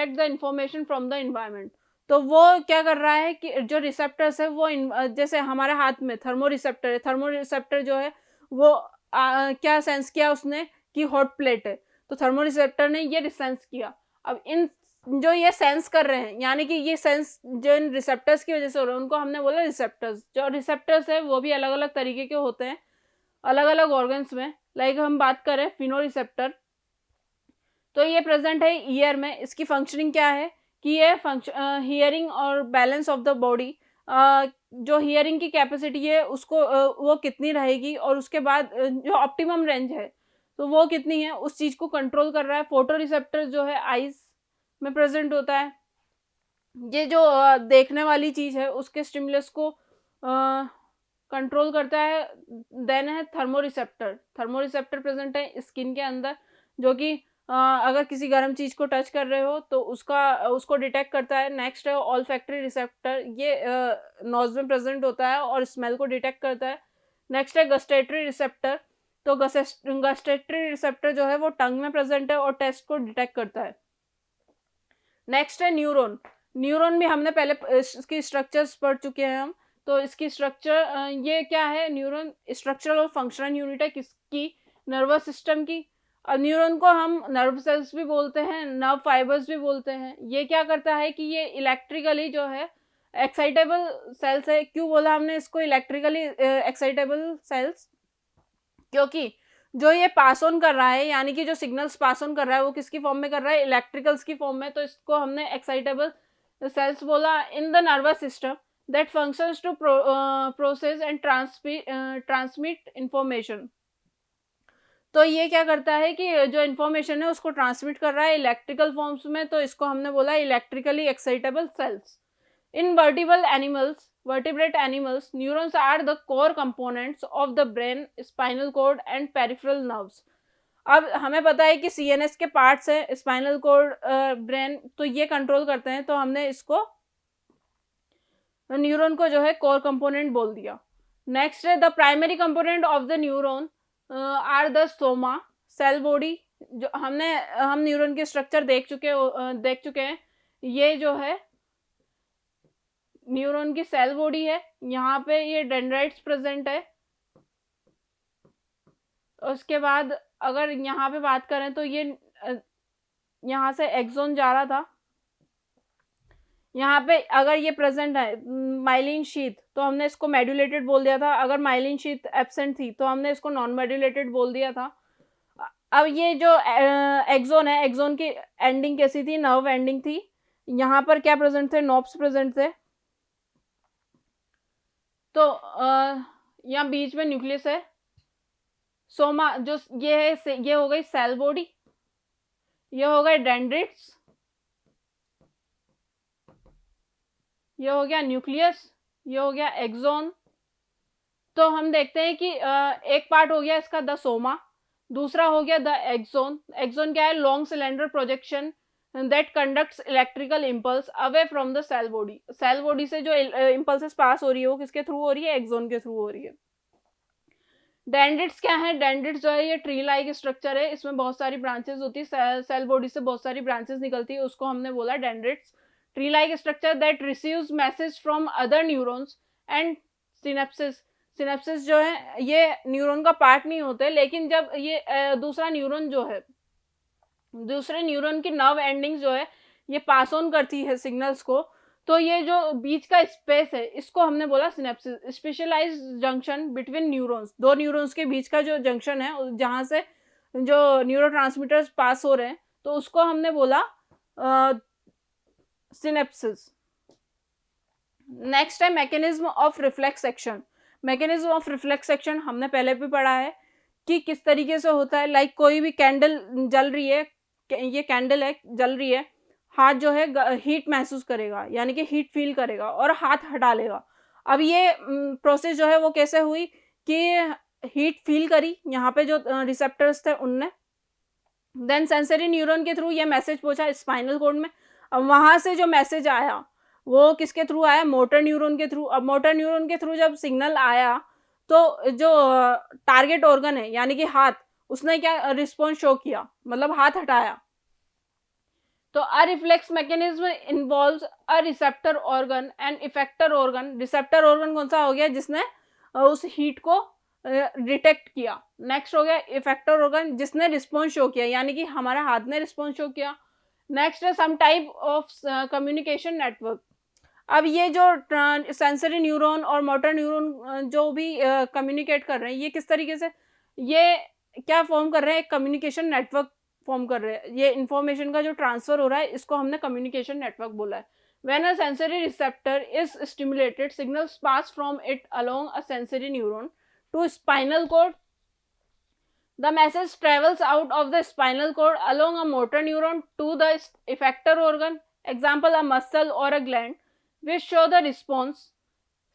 the information from the environment. तो वो क्या कर रहा है कि जो रिसेप्टर्स है वो जैसे हमारे हाथ में थर्मो रिसेप्टर है, थर्मो रिसेप्टर जो है वो क्या सेंस किया उसने, कि हॉट प्लेट है, तो थर्मो रिसेप्टर ने ये सेंस किया। अब इन जो ये सेंस कर रहे हैं, यानी कि ये सेंस जो इन रिसेप्टर्स की वजह से हो रहा है, उनको हमने बोला रिसेप्टर्स। जो रिसेप्टर्स है वो भी अलग अलग तरीके के होते हैं अलग अलग ऑर्गन्स में। लाइक हम बात करें फिनो रिसेप्टर, तो ये प्रेजेंट है ईयर में। इसकी फंक्शनिंग क्या है कि ये हियरिंग और बैलेंस ऑफ द बॉडी, जो हियरिंग की कैपेसिटी है उसको वो कितनी रहेगी, और उसके बाद जो ऑप्टिमम रेंज है तो वो कितनी है, उस चीज़ को कंट्रोल कर रहा है। फोटो रिसेप्टर जो है आइज में प्रेजेंट होता है, ये जो देखने वाली चीज़ है उसके स्टिमुलस को कंट्रोल करता है। देन है thermo receptor, thermo receptor present है स्किन के अंदर, जो कि अगर किसी गर्म चीज़ को टच कर रहे हो तो उसको डिटेक्ट करता है। नेक्स्ट है ऑल्फैक्टरी रिसेप्टर, ये नोज में प्रेजेंट होता है और स्मेल को डिटेक्ट करता है। नेक्स्ट है गस्टेटरी रिसेप्टर, तो गस्टेटरी रिसेप्टर जो है वो टंग में प्रेजेंट है और टेस्ट को डिटेक्ट करता है। नेक्स्ट है न्यूरॉन, न्यूरॉन भी हमने पहले इसकी स्ट्रक्चर्स पढ़ चुके हैं हम। तो इसकी स्ट्रक्चर ये क्या है, न्यूरॉन स्ट्रक्चरल और फंक्शनल यूनिट है किसकी, नर्वस सिस्टम की। और न्यूरॉन को हम नर्व सेल्स भी बोलते हैं, नर्व फाइबर्स भी बोलते हैं। ये क्या करता है कि ये इलेक्ट्रिकली जो है एक्साइटेबल सेल्स है। क्यों बोला हमने इसको इलेक्ट्रिकली एक्साइटेबल सेल्स? क्योंकि जो ये पास ऑन कर रहा है, यानी कि जो सिग्नल्स पास ऑन कर रहा है वो किसकी फॉर्म में कर रहा है? इलेक्ट्रिकल्स की फॉर्म में। तो इसको हमने एक्साइटेबल सेल्स बोला। In the nervous system that functions to process and transmit information. तो ये क्या करता है कि जो इन्फॉर्मेशन है उसको ट्रांसमिट कर रहा है इलेक्ट्रिकल फॉर्म्स में, तो इसको हमने बोला electrically excitable sales. In vertebrate animals, neurons are the core components of the brain, spinal cord and peripheral nerves. अब हमें पता है कि CNS के पार्ट्स हैं, स्पाइनल कोड, ब्रेन, तो ये कंट्रोल करते हैं, तो हमने इसको न्यूरॉन को जो है कोर कंपोनेंट बोल दिया। नेक्स्ट है the primary component of the neuron are the soma, cell body. जो हम न्यूरॉन के स्ट्रक्चर देख चुके हैं। ये जो है न्यूरॉन की सेल बॉडी है, यहाँ पे ये डेंड्राइट्स प्रेजेंट है। उसके बाद अगर यहाँ पे बात करें तो ये यहाँ से एक्सोन जा रहा था, यहाँ पे अगर ये प्रेजेंट है माइलिन शीथ, तो हमने इसको मेड्यूलेटेड बोल दिया था। अगर माइलिन शीथ एब्सेंट थी तो हमने इसको नॉन मेड्यूलेटेड बोल दिया था। अब ये जो एक्सोन है, एक्सोन की एंडिंग कैसी थी? नर्व एंडिंग थी। यहाँ पर क्या प्रेजेंट थे? नोब्स प्रेजेंट थे। तो यहाँ बीच में न्यूक्लियस है। सोमा जो ये है, ये हो गई सेल बॉडी, ये हो गए डेंड्रिट्स, ये हो गया न्यूक्लियस, ये हो गया एक्सोन। तो हम देखते हैं कि एक पार्ट हो गया इसका द सोमा, दूसरा हो गया द एक्सोन। एक्सोन क्या है? Long cylinder projection that conducts electrical impulse away from the cell body. Cell body से जो इम्पल्सेस पास हो रही है वो किसके थ्रू हो रही है? एक्सोन के थ्रू हो रही है। डेंड्रिट्स क्या है? डेंड्रिट्स जो है ये ट्री लाइक स्ट्रक्चर है, इसमें बहुत सारी ब्रांचेस होती है, सेल बॉडी से बहुत सारी ब्रांचेस निकलती है, उसको हमने बोला dendrites. Tree like structure that receives message from other neurons and synapsis. Synapsis जो है ये न्यूरॉन का पार्ट नहीं होते, लेकिन जब ये दूसरा न्यूरॉन जो है, दूसरे न्यूरॉन की नर्व एंडिंग जो है ये पास ऑन करती है सिग्नल्स को, तो ये जो बीच का स्पेस है इसको हमने बोला synapsis. Specialised junction between neurons, दो न्यूरॉन्स के बीच का जो जंक्शन है जहाँ से जो न्यूरोट्रांसमीटर्स पास हो रहे हैं, तो उसको हमने बोला सिनेप्सिस। नेक्स्ट है mechanism of reflex action. Mechanism of reflex action हमने पहले भी पढ़ा है कि किस तरीके से होता है। लाइक कोई भी कैंडल जल रही है, ये कैंडल है जल रही है, हाथ जो है हीट महसूस करेगा, यानी कि हीट फील करेगा और हाथ हटा लेगा। अब ये प्रोसेस जो है वो कैसे हुई कि हीट फील करी यहाँ पे जो रिसेप्टर्स थे उनने, देन सेंसरी न्यूरॉन के थ्रू ये मैसेज पहुंचा स्पाइनल कॉर्ड में। अब वहाँ से जो मैसेज आया वो किसके थ्रू आया? मोटर न्यूरॉन के थ्रू। अब मोटर न्यूरॉन के थ्रू जब सिग्नल आया तो जो टारगेट ऑर्गन है यानी कि हाथ, उसने क्या रिस्पॉन्स शो किया, मतलब हाथ हटाया। तो a reflex mechanism involves a receptor organ and effector organ. Receptor organ कौन सा हो गया? जिसने उस हीट को डिटेक्ट किया। नेक्स्ट हो गया इफेक्टर ऑर्गन, जिसने रिस्पॉन्स शो किया, यानी कि हमारा हाथ ने रिस्पॉन्स शो किया। नेक्स्ट है some type of communication network. अब ये जो सेंसरी न्यूरॉन और मोटर न्यूरॉन जो भी कम्युनिकेट कर रहे हैं, ये किस तरीके से, ये क्या फॉर्म कर रहे हैं? एक कम्युनिकेशन नेटवर्क फॉर्म कर रहे हैं। ये इंफॉर्मेशन का जो ट्रांसफर हो रहा है इसको हमने कम्युनिकेशन नेटवर्क बोला है। When a sensory receptor is stimulated, signals pass from it along a sensory neuron to spinal cord. The message travels out of the spinal cord along a motor neuron to the effector organ, example a muscle or a gland, which show the response.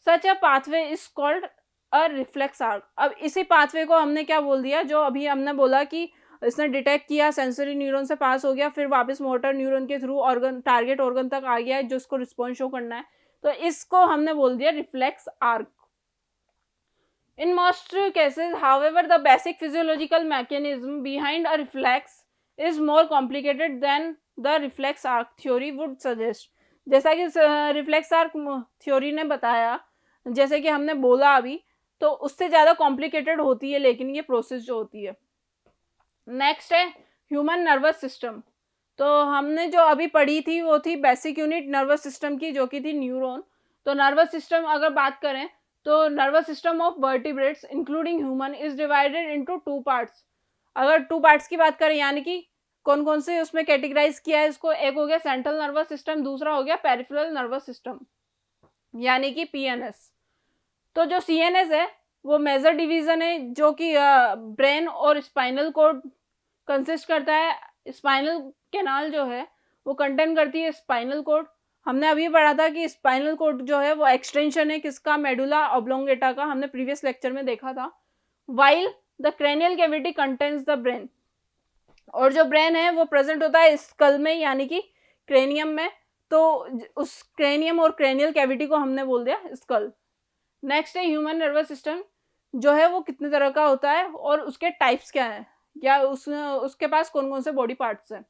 Such a pathway is called a reflex arc. अब इसी pathway को हमने क्या बोल दिया, जो अभी हमने बोला कि इसने डिटेक्ट किया, सेंसरी न्यूरॉन से पास हो गया, फिर वापस मोटर न्यूरॉन के थ्रू ऑर्गन, टारगेट ऑर्गन तक आ गया जो इसको रिस्पॉन्स शो करना है, तो इसको हमने बोल दिया reflex arc. In most cases, however, the basic physiological mechanism behind a reflex is more complicated than the reflex arc theory would suggest. जैसा कि रिफ्लेक्स आर्क थ्योरी ने बताया, जैसे कि हमने बोला अभी, तो उससे ज़्यादा कॉम्प्लिकेटेड होती है लेकिन ये प्रोसेस जो होती है। नेक्स्ट है ह्यूमन नर्वस सिस्टम। तो हमने जो अभी पढ़ी थी वो थी बेसिक यूनिट नर्वस सिस्टम की, जो कि थी न्यूरॉन। तो नर्वस सिस्टम अगर बात करें तो nervous system of vertebrates including human is divided into 2 parts. अगर 2 पार्ट्स की बात करें यानी कि कौन कौन से उसमें कैटेगराइज किया है इसको, एक हो गया सेंट्रल नर्वस सिस्टम, दूसरा हो गया पेरिफेरल नर्वस सिस्टम यानी कि पीएनएस। तो जो सीएनएस है वो मेजर डिवीजन है जो कि ब्रेन और स्पाइनल कोड कंसिस्ट करता है। स्पाइनल कैनाल जो है वो कंटेन करती है स्पाइनल कोड। हमने अभी पढ़ा था कि स्पाइनल कोड जो है वो एक्सटेंशन है किसका, मेडुला ऑब्लोंगेटा का, हमने प्रीवियस लेक्चर में देखा था। While the cranial cavity contains the brain, और जो ब्रेन है वो प्रेजेंट होता है स्कल में यानी कि क्रेनियम में, तो उस क्रेनियम और क्रेनियल कैविटी को हमने बोल दिया स्कल। नेक्स्ट है ह्यूमन नर्वस सिस्टम, जो है वो कितने तरह का होता है और उसके टाइप्स क्या हैं, या उसके पास कौन कौन से बॉडी पार्ट्स हैं।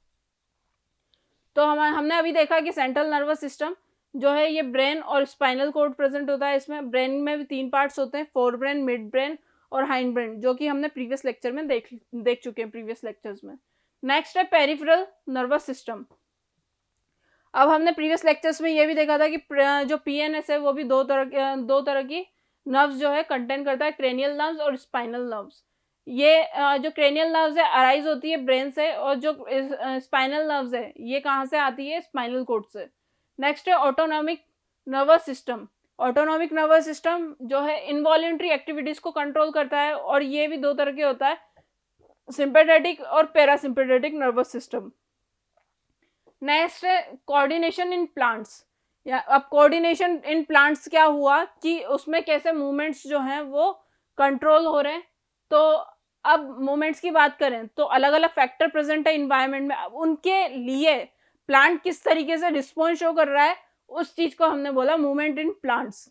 तो हमने अभी देखा कि सेंट्रल नर्वस सिस्टम जो है ये ब्रेन और स्पाइनल कोड प्रेजेंट होता है इसमें। ब्रेन में भी 3 पार्ट्स होते हैं, फोर ब्रेन, मिड ब्रेन और हाइंड ब्रेन, जो कि हमने प्रीवियस लेक्चर में देख चुके हैं प्रीवियस लेक्चर्स में। नेक्स्ट है पेरिफेरल नर्वस सिस्टम। अब हमने प्रीवियस लेक्चर्स में ये भी देखा था कि जो पीएनएस है वो भी दो तरह की नर्व्स जो है कंटेन करता है, क्रेनियल नर्व्स और स्पाइनल नर्व्स। ये जो क्रेनियल नर्व्स है अराइज होती है ब्रेन से, और जो स्पाइनल नर्व्स है ये कहाँ से आती है, स्पाइनल कोड से। नेक्स्ट है autonomic nervous system. Autonomic nervous system जो है इनवॉलेंट्री एक्टिविटीज को कंट्रोल करता है, और ये भी 2 तरह के होता है, सिंपैथेटिक और पैरासिम्पैथेटिक नर्वस सिस्टम। नेक्स्ट है कोऑर्डिनेशन इन प्लांट्स। या अब कोऑर्डिनेशन इन प्लांट्स क्या हुआ कि उसमें कैसे मूवमेंट्स जो हैं वो कंट्रोल हो रहे हैं। तो अब मूवमेंट्स की बात करें तो अलग अलग फैक्टर प्रेजेंट है इन्वायरमेंट में, अब उनके लिए प्लांट किस तरीके से रिस्पॉन्स शो कर रहा है उस चीज को हमने बोला मूवमेंट इन प्लांट्स।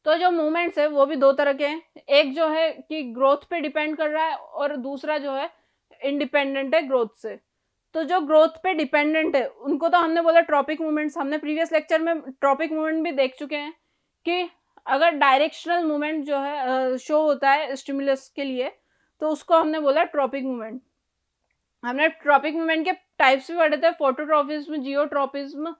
तो जो मूवमेंट्स है वो भी 2 तरह के हैं, एक जो है कि ग्रोथ पे डिपेंड कर रहा है और दूसरा जो है इंडिपेंडेंट है ग्रोथ से। तो जो ग्रोथ पे डिपेंडेंट है उनको तो हमने बोला ट्रॉपिक मूवमेंट्स। हमने प्रीवियस लेक्चर में ट्रॉपिक मूवमेंट भी देख चुके हैं कि अगर डायरेक्शनल मूवमेंट जो है शो होता है स्टिमुलस के लिए तो उसको हमने बोला ट्रॉपिक मूवमेंट। हमने ट्रॉपिक मूवमेंट के टाइप्स भी पढ़े थे, phototropism, geotropism,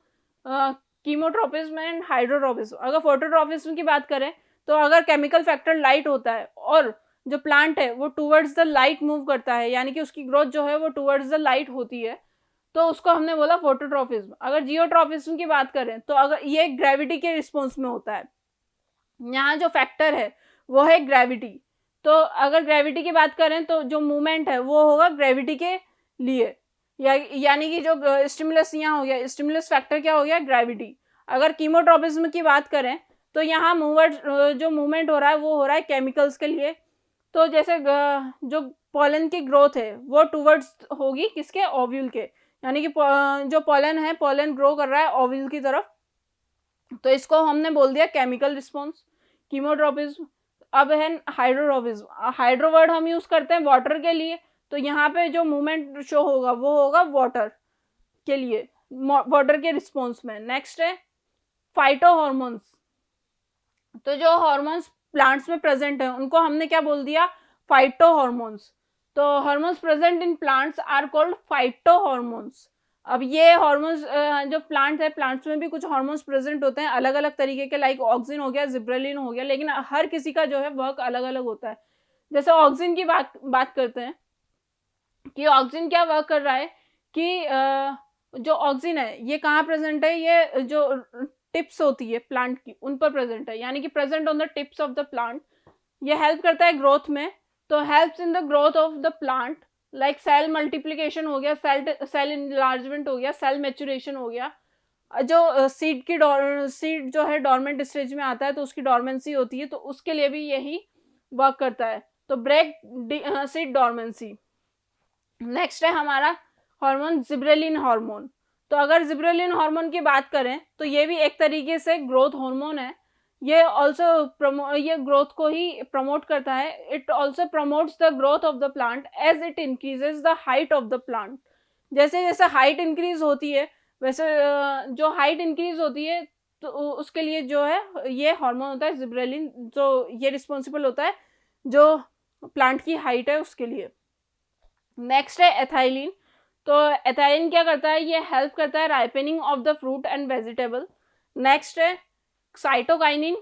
chemotropism and hydrotropism. अगर फोटोट्रॉपिज्म की बात करें तो अगर केमिकल फैक्टर लाइट होता है और जो प्लांट है वो टूवर्ड्स द लाइट मूव करता है, यानी कि उसकी ग्रोथ जो है वो टूवर्ड्स द लाइट होती है, तो उसको हमने बोला फोटोट्रॉपिज्म। अगर जियोट्रॉपिज्म की बात करें तो अगर ये ग्रेविटी के रिस्पॉन्स में होता है, यहाँ जो फैक्टर है वो है ग्रेविटी। तो अगर ग्रेविटी की बात करें तो जो मूवमेंट है वो होगा ग्रेविटी के लिए, यानी कि जो स्टिमुलस यहाँ हो गया, स्टिमुलस फैक्टर क्या हो गया, ग्रेविटी। अगर कीमोट्रॉपिज्म की बात करें तो यहाँ जो मूवमेंट हो रहा है वो हो रहा है केमिकल्स के लिए। तो जैसे जो पॉलन की ग्रोथ है वो टूवर्ड्स होगी किसके, ओव्यूल के, यानी कि जो पॉलन है पॉलन ग्रो कर रहा है ओव्यूल की तरफ, तो इसको हमने बोल दिया केमिकल रिस्पॉन्स, कीमोट्रॉपिज्म। अब है हाइड्रोट्रॉपिज्म। हाइड्रो वर्ड हम यूज करते हैं वाटर के लिए, तो यहाँ पे जो मूवमेंट शो होगा वो होगा वाटर के लिए, वाटर के रिस्पॉन्स में। नेक्स्ट है फाइटो हॉर्मोन्स। तो जो हॉर्मोन्स प्लांट्स में प्रेजेंट है उनको हमने क्या बोल दिया, फाइटो हॉर्मोन्स। तो hormones present in plants are called phytohormones. अब ये हॉर्मोन्स जो प्लांट्स है, प्लांट्स में भी कुछ हॉर्मोन्स प्रेजेंट होते हैं अलग अलग तरीके के, लाइक ऑक्सिन हो गया, जिब्रेलिन हो गया, लेकिन हर किसी का जो है वर्क अलग अलग होता है। जैसे ऑक्सिन की बात करते हैं कि ऑक्सिन क्या वर्क कर रहा है कि जो ऑक्सिन है ये कहाँ प्रेजेंट है, ये जो टिप्स होती है प्लांट की उन पर प्रेजेंट है, यानी कि present on the tips of the plant. ये हेल्प करता है ग्रोथ में, तो helps in the growth of the plant, like cell multiplication हो गया, सेल इनलार्जमेंट हो गया, सेल मैच्योरेशन हो गया। जो सीड जो है डॉर्मेंट स्टेज में आता है तो उसकी डॉर्मेंसी होती है, तो उसके लिए भी यही वर्क करता है, तो ब्रेक सीड डॉर्मेंसी। नेक्स्ट है हमारा हार्मोन जिब्रेलिन हार्मोन। तो अगर जिब्रेलिन हार्मोन की बात करें तो ये भी एक तरीके से ग्रोथ हार्मोन है। ये ऑल्सो ये ग्रोथ को ही प्रमोट करता है। It also promotes the growth of the plant as it increases the height of the plant. जैसे जैसे हाइट इंक्रीज होती है वैसे जो हाइट इंक्रीज होती है तो उसके लिए जो है ये हार्मोन होता है जिब्रेलिन, जो ये रिस्पॉन्सिबल होता है जो प्लांट की हाइट है उसके लिए। नेक्स्ट है एथाइलिन। तो एथाइलिन क्या करता है, ये हेल्प करता है ripening of the fruit and vegetable. Next है साइटोकाइनिन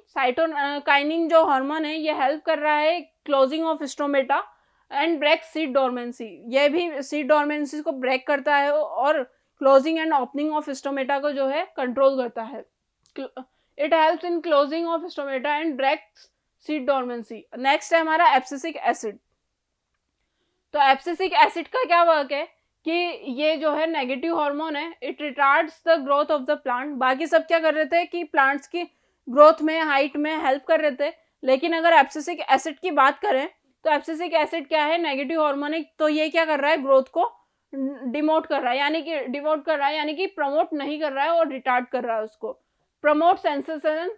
जो हार्मोन है ये हेल्प कर रहा है closing of stomata and break seed dormancy, ये भी सीड डोरमेंसी को ब्रेक करता है और closing and opening of stomata को जो है कंट्रोल करता है। It helps in closing of stomata and breaks seed dormancy. Next है हमारा एब्सिसिक एसिड। तो एब्सिसिक एसिड का क्या वर्क है कि ये जो है नेगेटिव हार्मोन है, it retards the growth of the plant. बाकी सब क्या कर रहे थे कि प्लांट्स की ग्रोथ में, हाइट में हेल्प कर रहे थे, लेकिन अगर एब्सिसिक एसिड की बात करें तो एब्सिसिक एसिड क्या है, नेगेटिव हार्मोन है, तो ये क्या कर रहा है, ग्रोथ को डिमोट कर रहा है, यानी कि प्रमोट नहीं कर रहा है और रिटार्ड कर रहा है उसको। Promote sensation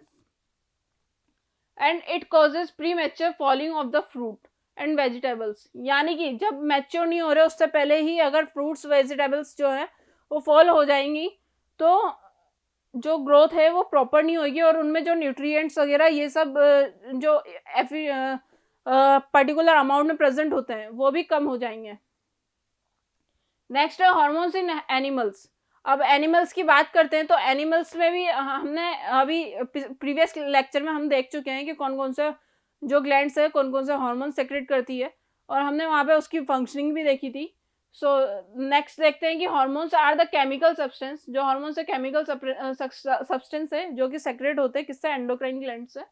and it causes pre mature falling of the fruit and vegetables, यानी कि जब मैच्योर नहीं हो रहे उससे पहले ही अगर फ्रूट्स वेजिटेबल्स जो है वो फॉल हो जाएंगी तो जो ग्रोथ है वो प्रॉपर नहीं होगी और उनमें जो न्यूट्रिएंट्स वगैरह ये सब जो पर्टिकुलर अमाउंट में प्रेजेंट होते हैं वो भी कम हो जाएंगे। नेक्स्ट है हार्मोन्स इन एनिमल्स। अब एनिमल्स की बात करते हैं तो एनिमल्स में भी हमने अभी प्रीवियस लेक्चर में हम देख चुके हैं कि कौन कौन से जो ग्लैंड्स है कौन कौन से हार्मोन सेक्रेट करती है और हमने वहाँ पे उसकी फंक्शनिंग भी देखी थी। सो नेक्स्ट देखते हैं कि hormones are the chemical substance. जो हार्मोन्स है केमिकल सब्सटेंस है जो कि सेक्रेट होते हैं किससे, एंडोक्राइन ग्लैंड से,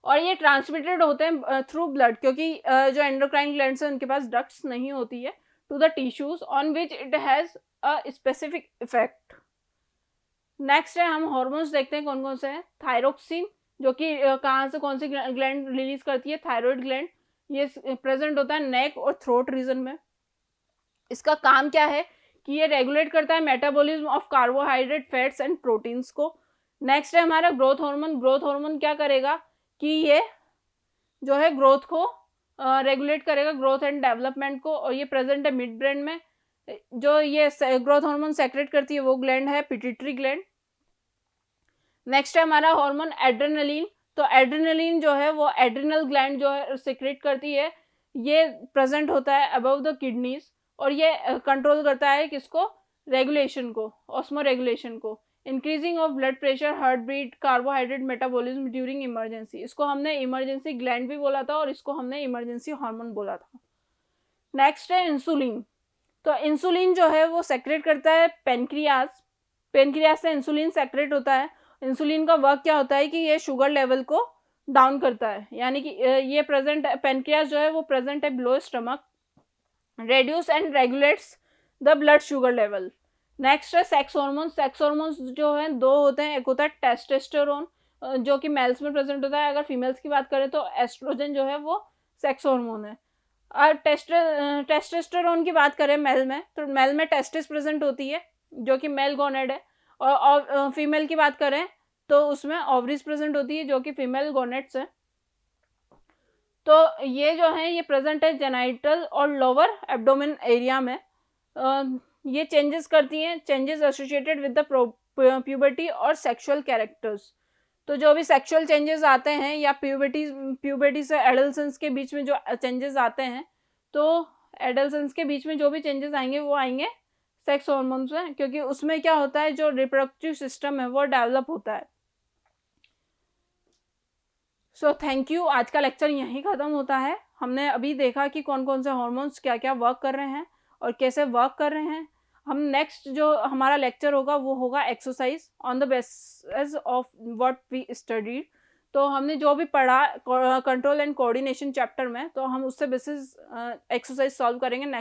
और ये ट्रांसमिटेड होते हैं थ्रू ब्लड, क्योंकि जो एंडोक्राइन ग्लैंड्स है उनके पास डक्ट्स नहीं होती है to the tissues on which it has a specific effect. Next है हम हार्मोन्स देखते हैं कौन कौन से हैं। थायरोक्सिन जो कि कहाँ से कौन सी ग्लैंड रिलीज करती है, थायराइड ग्लैंड, ये प्रेजेंट होता है नेक और थ्रोट रीजन में। इसका काम क्या है कि ये रेगुलेट करता है metabolism of carbohydrate, fats and proteins को। नेक्स्ट है हमारा ग्रोथ हार्मोन। ग्रोथ हार्मोन क्या करेगा कि ये जो है ग्रोथ को रेगुलेट करेगा, ग्रोथ एंड डेवलपमेंट को, और ये प्रेजेंट है मिड ब्रेन में। जो ये ग्रोथ हार्मोन सेक्रेट करती है वो ग्लैंड है पिट्यूटरी ग्लैंड। नेक्स्ट है हमारा हार्मोन एड्रेनलिन। तो एड्रेनलिन जो है वो एड्रिनल ग्लैंड जो है सेक्रेट करती है, ये प्रेजेंट होता है अबव द किडनीज और ये कंट्रोल करता है किसको, रेगुलेशन को, ऑस्मो रेगुलेशन को, increasing of blood pressure, heartbeat, carbohydrate metabolism during emergency. इसको हमने इमरजेंसी ग्लैंड भी बोला था और इसको हमने इमरजेंसी हार्मोन बोला था। नेक्स्ट है इंसुलिन। तो इंसुलिन जो है वो सेक्रेट करता है पेनक्रियास, पेनक्रियास से इंसुलिन सेक्रेट होता है। इंसुलिन का वर्क क्या होता है कि ये शुगर लेवल को डाउन करता है, यानी कि ये प्रेजेंट पेनक्रियास जो है वो प्रेजेंट है below stomach, reduce and regulates the blood sugar level. Next है सेक्स हॉर्मोन्स। सेक्स हॉर्मोन्स जो है दो होते हैं, एक होता है टेस्टोस्टेरोन जो कि मेल्स में प्रेजेंट होता है, अगर फीमेल्स की बात करें तो एस्ट्रोजन जो है वो सेक्स हॉर्मोन है। और टेस्टोस्टेरोन की बात करें मेल में, तो मेल में टेस्टिस प्रेजेंट होती है जो कि मेल गोनेड है, और फीमेल की बात करें तो उसमें ओवरीज प्रेजेंट होती है जो कि फीमेल गोनेड्स है। तो ये जो है ये प्रेजेंट है जेनाइटल और लोअर एब्डोमेन एरिया में। ये चेंजेस करती हैं, changes associated with the puberty और सेक्सुअल कैरेक्टर्स। तो जो भी सेक्सुअल चेंजेस आते हैं या प्यूबर्टी से एडोलेसेंस के बीच में जो चेंजेस आते हैं, तो एडोलेसेंस के बीच में जो भी चेंजेस आएंगे वो आएंगे सेक्स हॉर्मोन्स में, क्योंकि उसमें क्या होता है जो रिप्रोडक्टिव सिस्टम है वो डेवलप होता है। So thank you. आज का लेक्चर यहीं ख़त्म होता है। हमने अभी देखा कि कौन कौन से हॉर्मोन्स क्या क्या वर्क कर रहे हैं और कैसे वर्क कर रहे हैं। हम नेक्स्ट जो हमारा लेक्चर होगा वो होगा exercise on the basis of what we studied. तो हमने जो भी पढ़ा कंट्रोल एंड कोऑर्डिनेशन चैप्टर में, तो हम उससे बेसिस एक्सरसाइज सॉल्व करेंगे नेक्स्ट